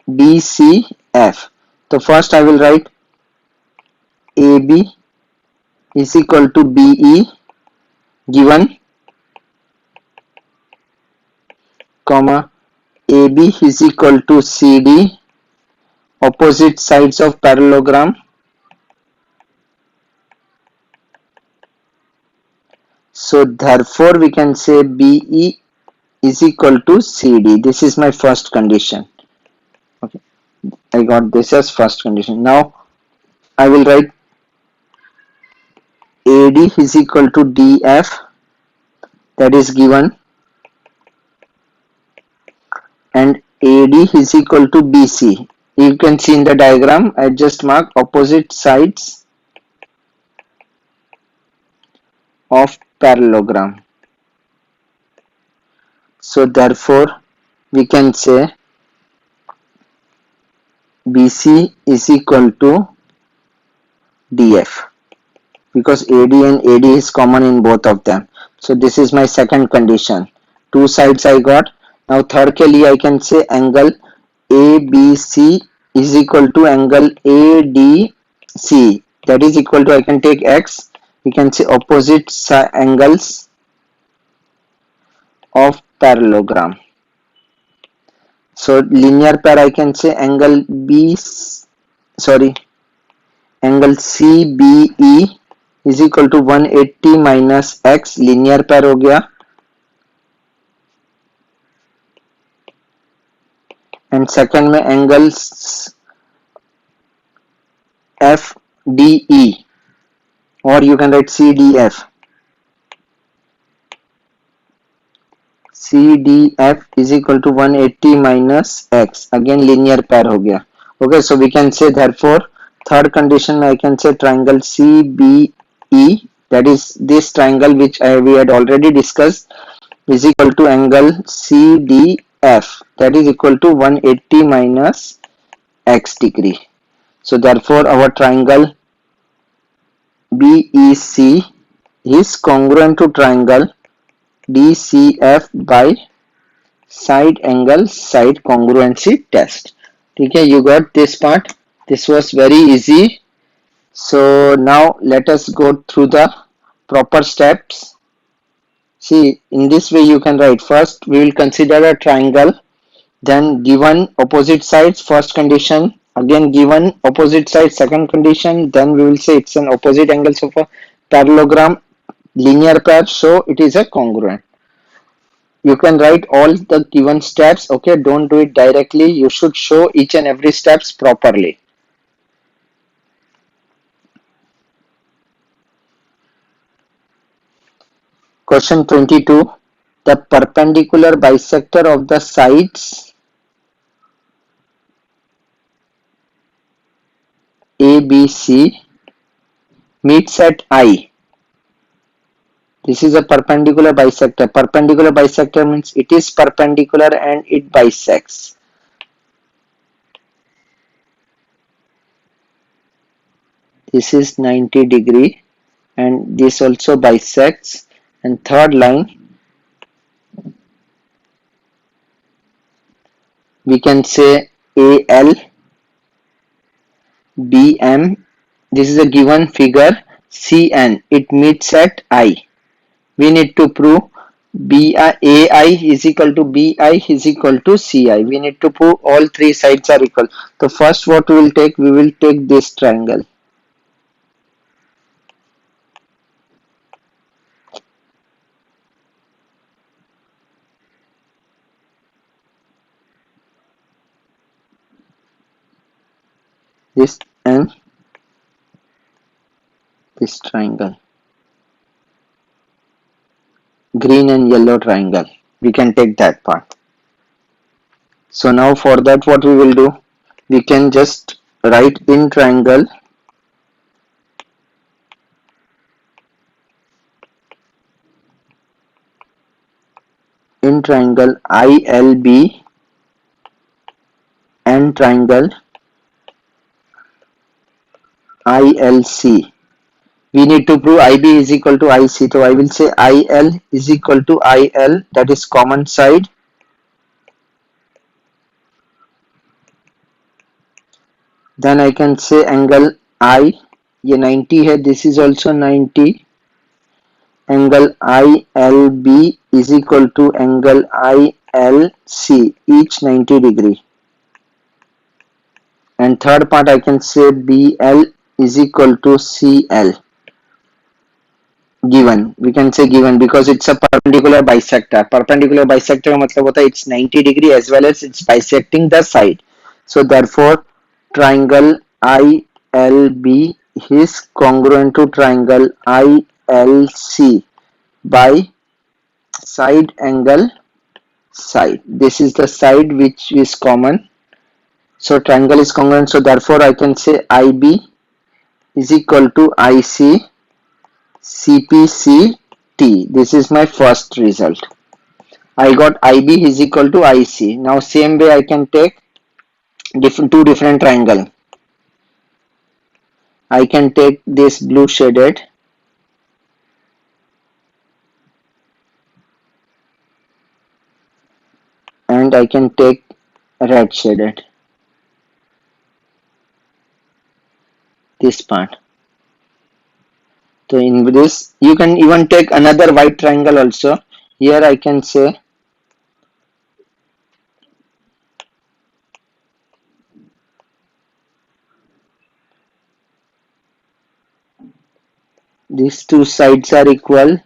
S1: DCF. So first I will write AB is equal to BE given, comma, AB is equal to CD, opposite sides of parallelogram. So therefore we can say BE is equal to CD. This is my first condition. Okay, I got this as first condition. Now I will write AD is equal to DF, that is given, and AD is equal to BC. You can see in the diagram, I just mark opposite sides of parallelogram. So therefore we can say BC is equal to DF because AD and AD is common in both of them. So this is my second condition. Two sides I got. Now third ke liye I can say angle ABC is equal to angle ADC, that is equal to, I can take X, we can say opposite angles of parallelogram. So linear pair I can say angle angle CBE is equal to 180 minus X, linear pair हो गया. And second में angles FDE, or you can write CDF. CDF is equal to 180 minus x. Again linear pair हो गया. Okay, so we can say therefore third condition I can say triangle CBE, that is this triangle which we had already discussed, is equal to angle CDF, that is equal to 180 minus x degree. So therefore our triangle BEC is congruent to triangle DCF by side angle side congruency test. Okay, you got this part. This was very easy. So now let us go through the proper steps. See, in this way you can write. First we will consider a triangle, then given opposite sides first condition, again given opposite side second condition, then we will say it's an opposite angles of a parallelogram linear pair, so it is a congruent. You can write all the given steps. Okay, don't do it directly, you should show each and every steps properly. Question 22. The perpendicular bisector of the sides ABC meets at I. This is a perpendicular bisector. Perpendicular bisector means it is perpendicular and it bisects. This is 90 degree and this also bisects. And third line we can say AL BM, this is a given figure, CN, it meets at I. We need to prove AI is equal to BI is equal to CI. We need to prove all three sides are equal. So first what we will take, we will take this triangle. This and this triangle. Green and yellow triangle. We can take that part. So now for that what we will do, we can just write in triangle ILB and triangle ILC. We need to prove IB is equal to IC. So I will say IL is equal to IL, that is common side. Then I can say angle I, ये 90 है, this is also 90. Angle ILB is equal to angle ILC, each 90 degree. And third part I can say BL is equal to CL. Given, we can say given because it's a perpendicular bisector. Perpendicular bisector का मतलब होता है it's 90 degree as well as it's bisecting the side. So therefore triangle ILB is congruent to triangle ILC by side angle side. This is the side which is common. So triangle is congruent. So therefore I can say IB is equal to IC CPCT. This is my first result. I got IB is equal to IC. Now same way I can take two different triangle. I can take this blue shaded and I can take red shaded. This part. So in this you can even take another white triangle also. Here I can say these two sides are equal.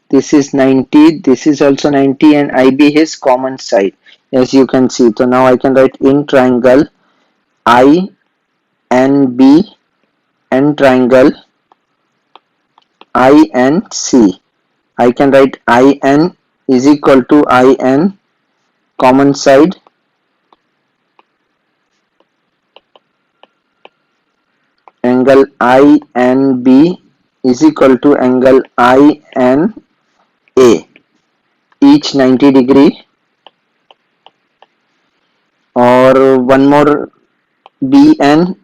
S1: This is 90, this is also 90 and IB is common side as you can see. So now I can write in triangle INB and triangle INC. I can write IN is equal to IN, common side, angle INB is equal to angle INA, each 90 degree, or one more, BN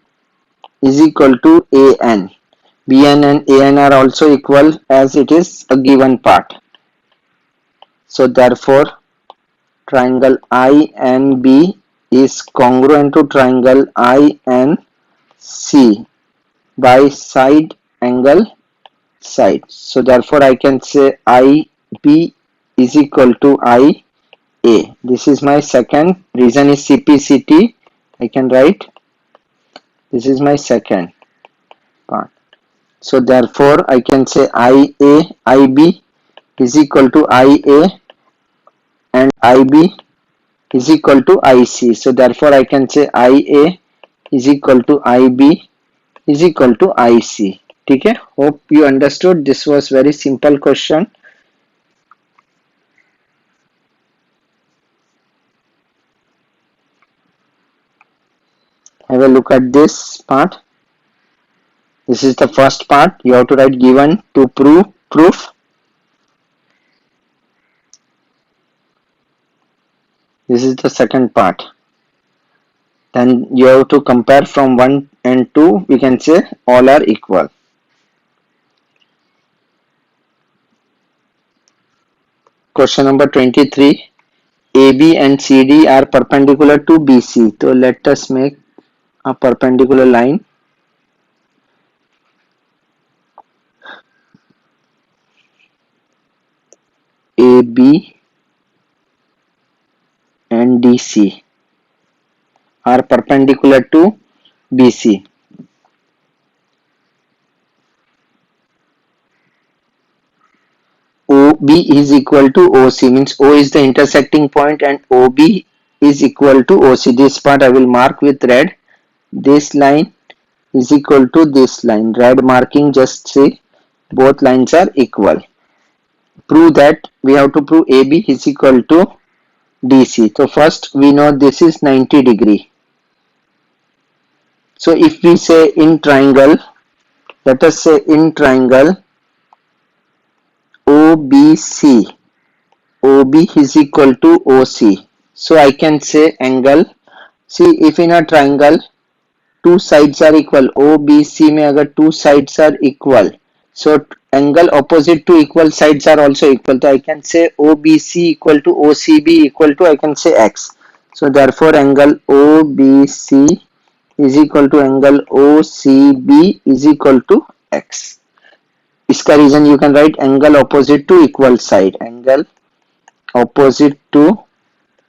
S1: is equal to AN. BN and AN are also equal as it is a given part. So therefore triangle INB is congruent to triangle INC by side angle side. So therefore I can say IB is equal to IA. This is my second. Reason is CPCT. I can write. This is my second part. So therefore I can say IA, IB is equal to IA and IB is equal to IC. So therefore I can say IA is equal to IB is equal to IC. Okay, hope you understood. This was very simple question. Have a look at this part. This is the first part. You have to write given to prove proof. This is the second part. Then you have to compare from 1 and 2. We can say all are equal. Question number 23. AB and CD are perpendicular to BC. So let us make a perpendicular line. AB and DC are perpendicular to BC. OB is equal to OC, means O is the intersecting point and OB is equal to OC. This part I will mark with red. This line is equal to this line. Red marking, just say both lines are equal. Prove that. We have to prove AB is equal to DC. So first we know this is 90 degree. So if we say in triangle, let us say in triangle OBC, OB is equal to OC. So I can say angle, see if in a triangle two sides are equal, OBC में अगर two sides are equal, so angle opposite to equal sides are also equal. So I can say OBC equal to OCB equal to, I can say X. So therefore angle OBC is equal to angle OCB is equal to X. इसका reason you can write angle opposite to equal side, angle opposite to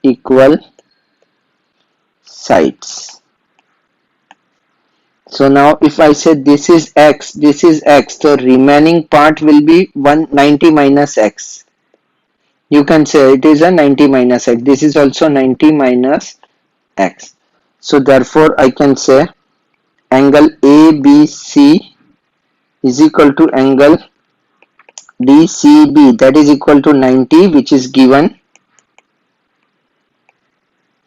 S1: equal sides. So now if I say this is x, this is x, so remaining part will be 190 minus x. You can say it is a 90 minus x. This is also 90 minus x. So therefore I can say angle ABC is equal to angle DCB, that is equal to 90, which is given.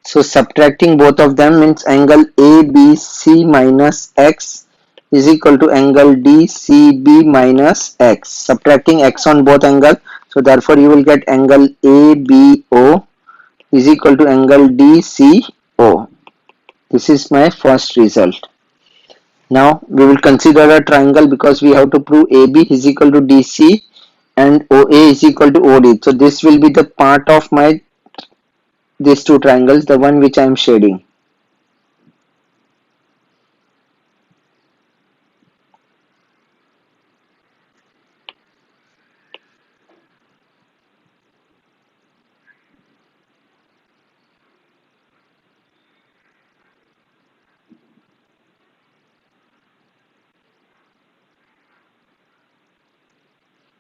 S1: So subtracting both of them means angle ABC minus X is equal to angle DCB minus X. Subtracting X on both angles. So therefore you will get angle ABO is equal to angle DCO. This is my first result. Now we will consider a triangle because we have to prove AB is equal to DC and OA is equal to OD. So this will be the part of my these two triangles, the one which I am shading.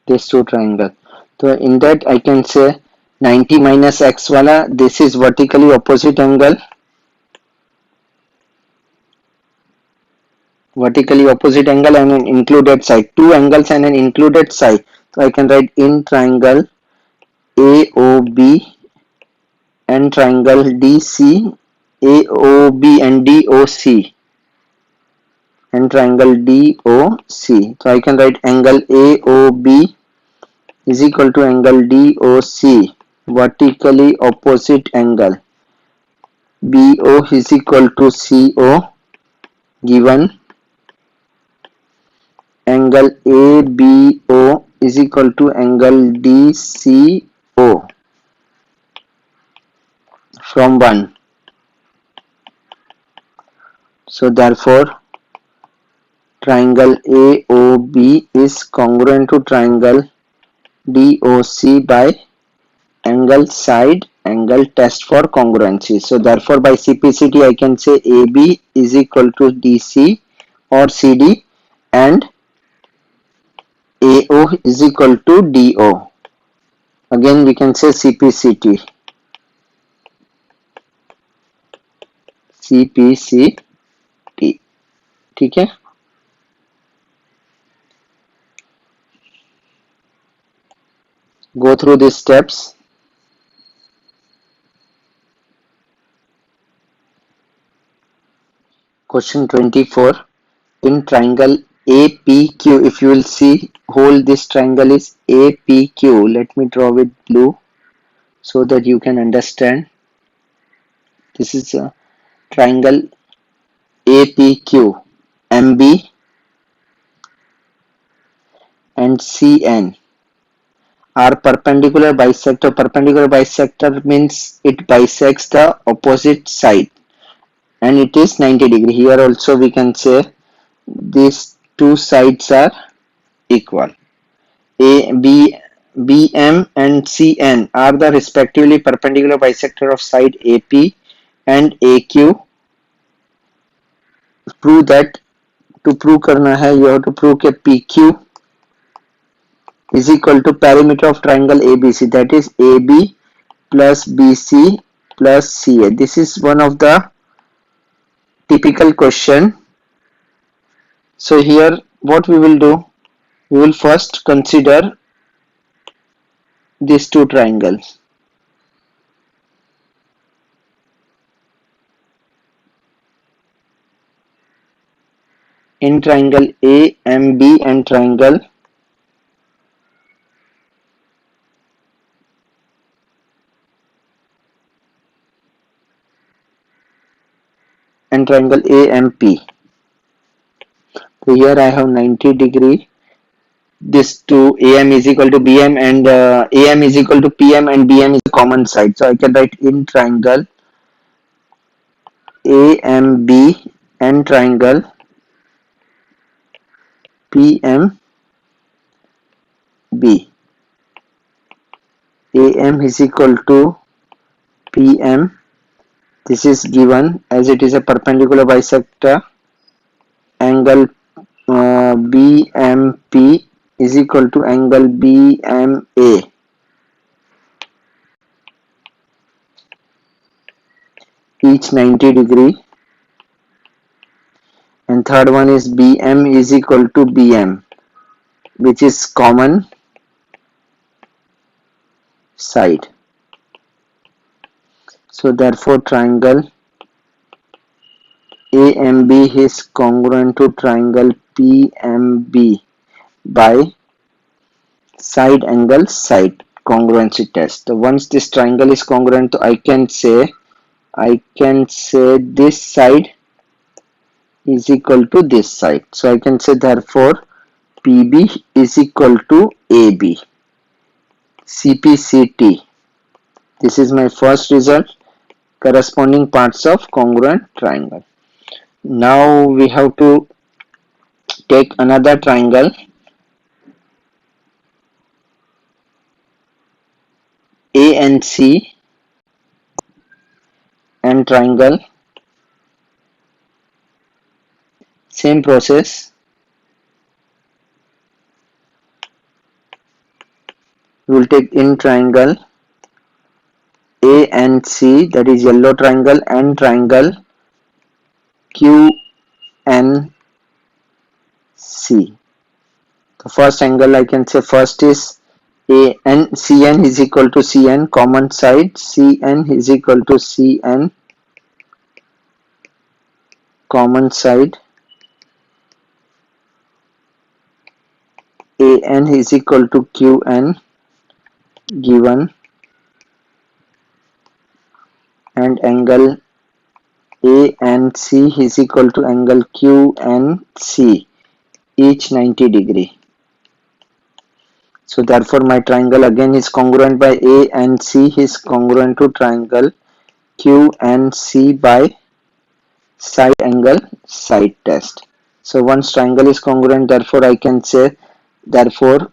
S1: These two triangle. So in that I can say 90 minus x wala, this is vertically opposite angle. Vertically opposite angle and an included side. Two angles and an included side. So I can write in triangle AOB and triangle DC, AOB and DOC and triangle DOC. So I can write angle AOB is equal to angle DOC, vertically opposite angle. BO is equal to CO, given angle ABO is equal to angle DCO from 1. So therefore triangle AOB is congruent to triangle DOC by angle side angle test for congruency. So therefore by CPCT I can say AB is equal to DC or CD and AO is equal to DO. Again we can say CPCT. ठीक है. Go through these steps. Question 24. In triangle APQ, if you will see, whole this triangle is APQ. Let me draw with blue so that you can understand. This is a triangle APQ. MB and CN are perpendicular bisector. Perpendicular bisector means it bisects the opposite side and it is 90 degree. Here also we can say these two sides are equal. BM and CN are the respectively perpendicular bisector of side AP and AQ. Prove that. To prove करना है, you have to prove that PQ is equal to perimeter of triangle ABC, that is AB plus BC plus CA. This is one of the typical question. So here what we will do, we will first consider these two triangles. In triangle AMB and triangle AMP. So here I have 90 degree. This two AM is equal to BM and AM is equal to PM and BM is a common side. So I can write in triangle AMB and triangle PMB. AM is equal to PM. This is given as it is a perpendicular bisector. Angle BMP is equal to angle BMA. Each 90 degree. And third one is BM is equal to BM, which is common side. So therefore triangle AMB is congruent to triangle PMB by side angle side congruency test. So once this triangle is congruent, I can say this side is equal to this side. So I can say therefore PB is equal to AB. CPCT. This is my first result. Corresponding parts of congruent triangle. Now we have to take another triangle ANC and triangle. Same process. We will take in triangle A and C, that is yellow triangle, and triangle QNC. The first angle I can say first is AN CN is equal to CN common side, CN is equal to CN common side, AN is equal to QN given, and angle ANC is equal to angle QNC, each 90 degree. So therefore my triangle again is congruent by A and C is congruent to triangle Q and C by side angle side test. So once triangle is congruent, therefore I can say, therefore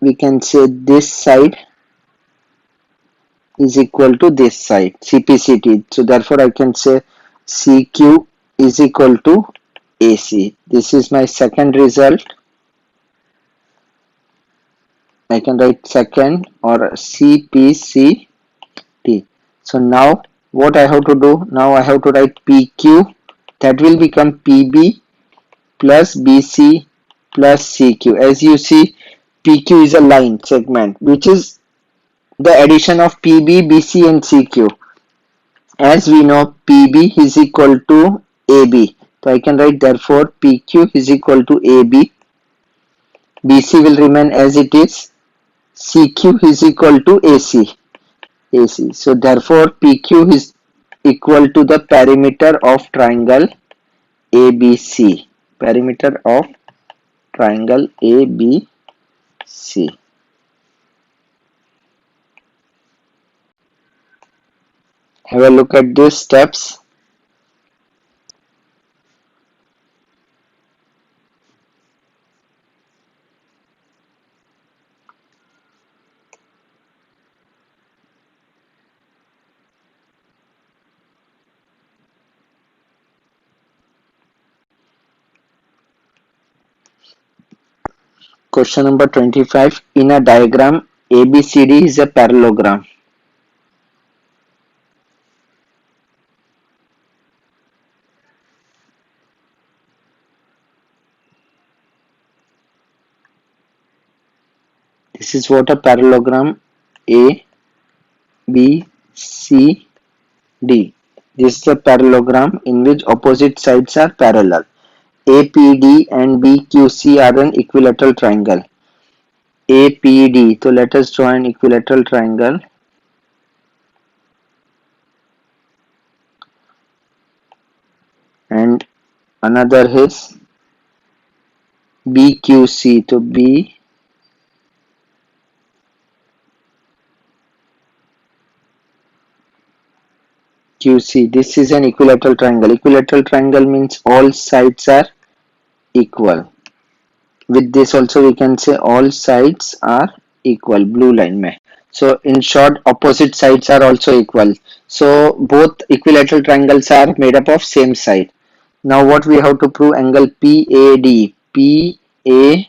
S1: we can say this side is equal to this side, CPCT. So therefore I can say CQ is equal to AC. This is my second result. I can write second or CPCT. So now what I have to do? Now I have to write PQ, that will become PB plus BC plus CQ. As you see, PQ is a line segment which is the addition of PB, BC and CQ. As we know, PB is equal to AB. So I can write therefore PQ is equal to AB. BC will remain as it is. CQ is equal to AC. AC. So therefore PQ is equal to the perimeter of triangle ABC. Perimeter of triangle ABC. Have a look at these steps. Question number 25. In a diagram, ABCD is a parallelogram. This is what a parallelogram A, B, C, D. This is a parallelogram in which opposite sides are parallel. APD and BQC are an equilateral triangle. APD. So let us draw an equilateral triangle. And another is BQC. So BQC. This is an equilateral triangle. Equilateral triangle means all sides are equal. With this also we can say all sides are equal. Blue line mein. So in short, opposite sides are also equal. So both equilateral triangles are made up of same side. Now what we have to prove? Angle PAD. PAB.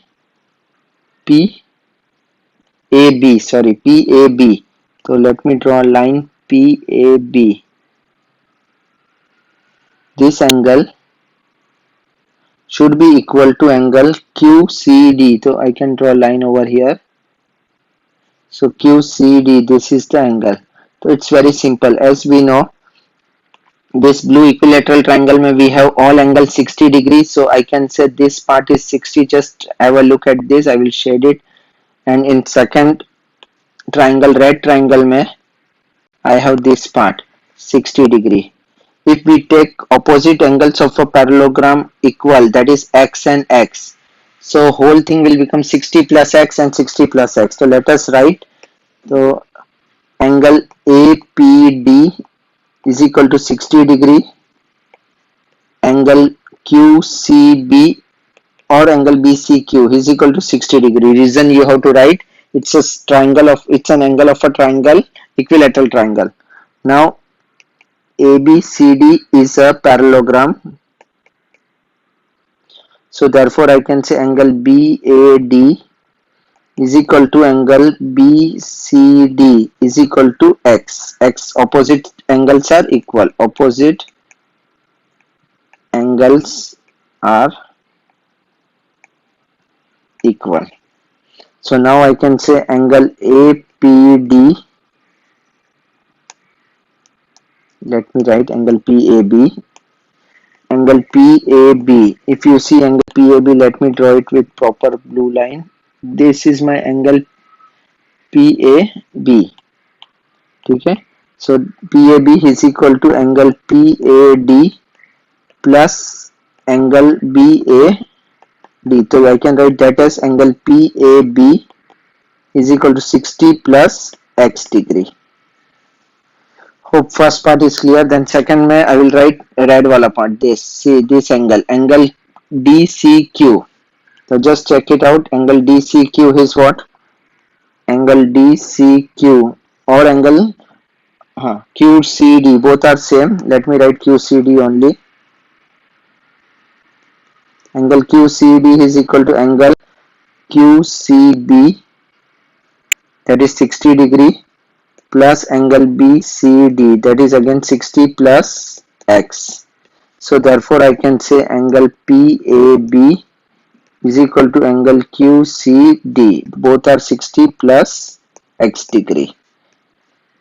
S1: So let me draw a line PAB. This angle should be equal to angle QCD. So I can draw a line over here. So QCD, this is the angle. So it's very simple. As we know, this blue equilateral triangle may we have all angles 60 degrees. So I can say this part is 60. Just have a look at this. I will shade it. And in second triangle, red triangle may I have this part 60 degree. If we take opposite angles of a parallelogram equal, that is x and x, so whole thing will become 60 plus x and 60 plus x. So let us write. So angle APD is equal to 60 degree, angle QCB or angle BCQ is equal to 60 degree. Reason you have to write, it's an angle of a triangle, equilateral triangle. Now ABCD is a parallelogram. So therefore I can say angle BAD is equal to angle BCD is equal to x. Opposite angles are equal. Opposite angles are equal. So now I can say angle APD. Let me write angle PAB. Angle PAB. If you see angle PAB, let me draw it with proper blue line. This is my angle PAB. ठीक है. So PAB is equal to angle PAD plus angle BAD. So I can write that as angle PAB is equal to 60 plus x degree. Hope first part is clear. Then second में I will write red वाला part. This, see this angle DCQ. So just check it out. Angle DCQ is what? Angle DCQ or angle QCD, both are same. Let me write QCD only. Angle QCD is equal to angle QCB, that is 60 degree, plus angle BCD, that is again 60 plus x. So therefore I can say angle PAB is equal to angle QCD. Both are 60 plus x degree.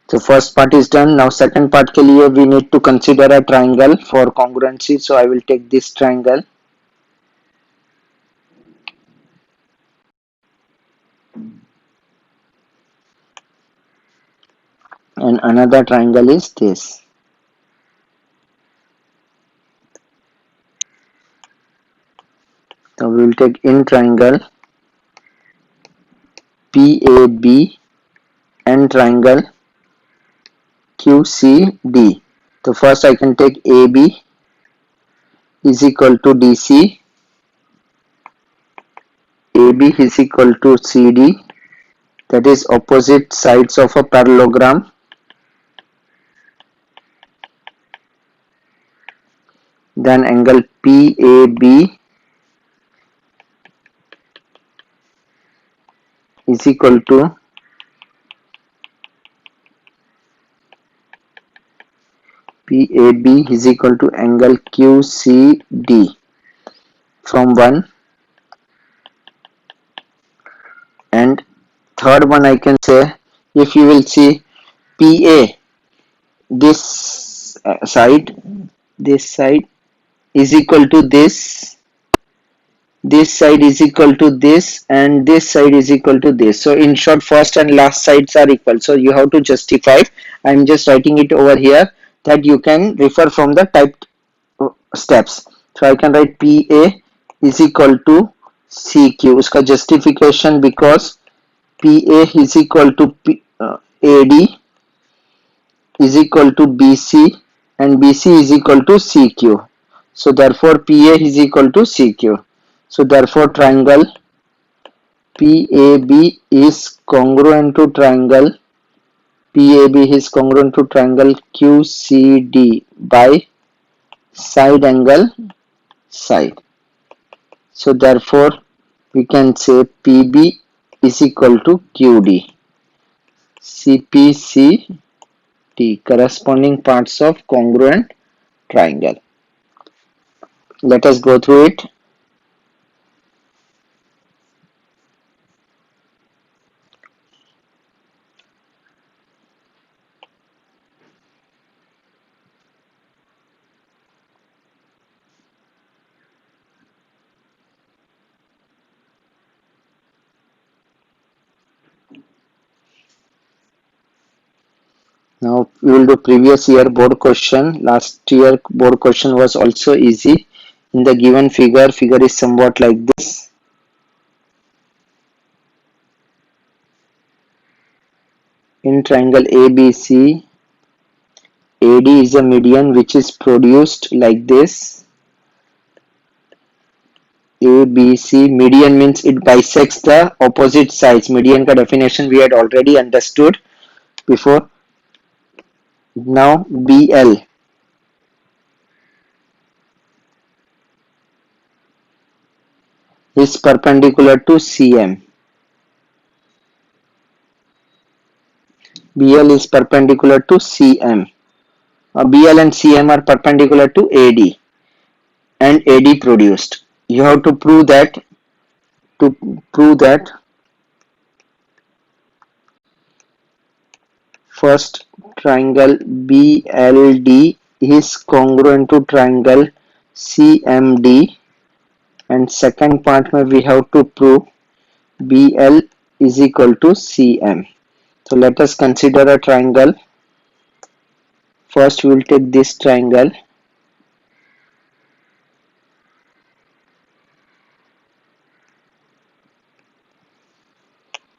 S1: So first part is done. Now second part के लिए we need to consider a triangle for congruency. So I will take this triangle. And another triangle is this. So we will take in triangle PAB and triangle QCD. So first I can take AB is equal to DC, AB is equal to CD, that is opposite sides of a parallelogram. Then angle PAB is equal to angle QCD from 1. And third one I can say, if you will see PA, this side is equal to this side is equal to this, and this side is equal to this. So in short, first and last sides are equal. So you have to justify. I'm just writing it over here that you can refer from the typed steps. So I can write PA is equal to CQ. उसका justification because PA is equal to AD is equal to BC and BC is equal to CQ. So therefore PA is equal to CQ. So therefore triangle PAB is congruent to triangle QCD by side angle side. So therefore we can say PB is equal to QD. CPCD, corresponding parts of congruent triangle. Let us go through it. Now we will do previous year board question. Last year board question was also easy. In the given figure is somewhat like this. In triangle ABC, AD is a median which is produced like this. ABC, median means it bisects the opposite sides. Median ka definition we had already understood before. Now BL is perpendicular to CM. BL is perpendicular to CM. BL and CM are perpendicular to AD and AD produced. You have to prove that first triangle BLD is congruent to triangle CMD, and second part mein we have to prove BL is equal to CM. So let us consider a triangle. First we will take this triangle.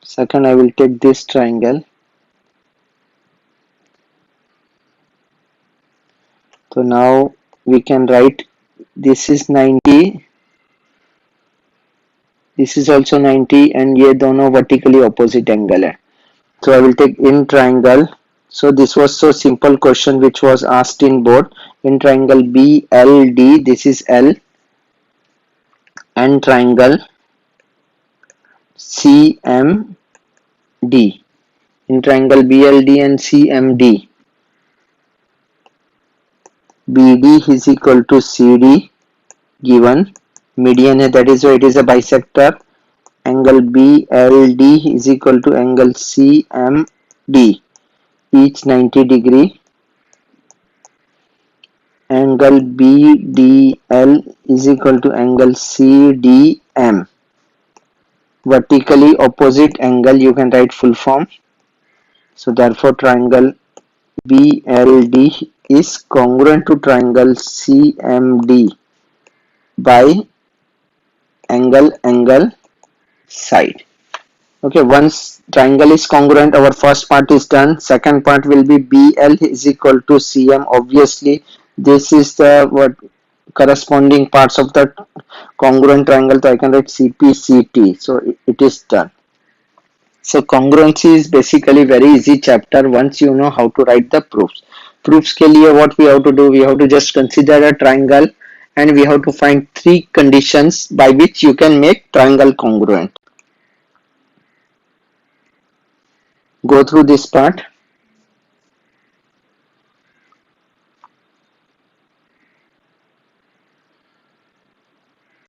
S1: Second I will take this triangle. So now we can write this is 90, this is also 90, and ये दोनों vertically opposite angle है. So I will take in triangle. So this was so simple question which was asked in board. In triangle BLD, this is L, and triangle CMD. In triangle BLD and CMD, BD is equal to CD given. Median है, that is why it is a bisector. Angle BLD is equal to angle CMD, each 90 degree. Angle BDL is equal to angle CDM. Vertically opposite angle, you can write full form. So therefore triangle BLD is congruent to triangle CMD by angle side. Okay, once triangle is congruent, our first part is done. Second part will be BL is equal to CM. Obviously this is the what corresponding parts of the congruent triangle, so I can write CPCT. So it is done. So congruency is basically very easy chapter once you know how to write the proofs. Proofs के लिए what we have to do, we have to just consider a triangle and we have to find three conditions by which you can make triangle congruent. Go through this part.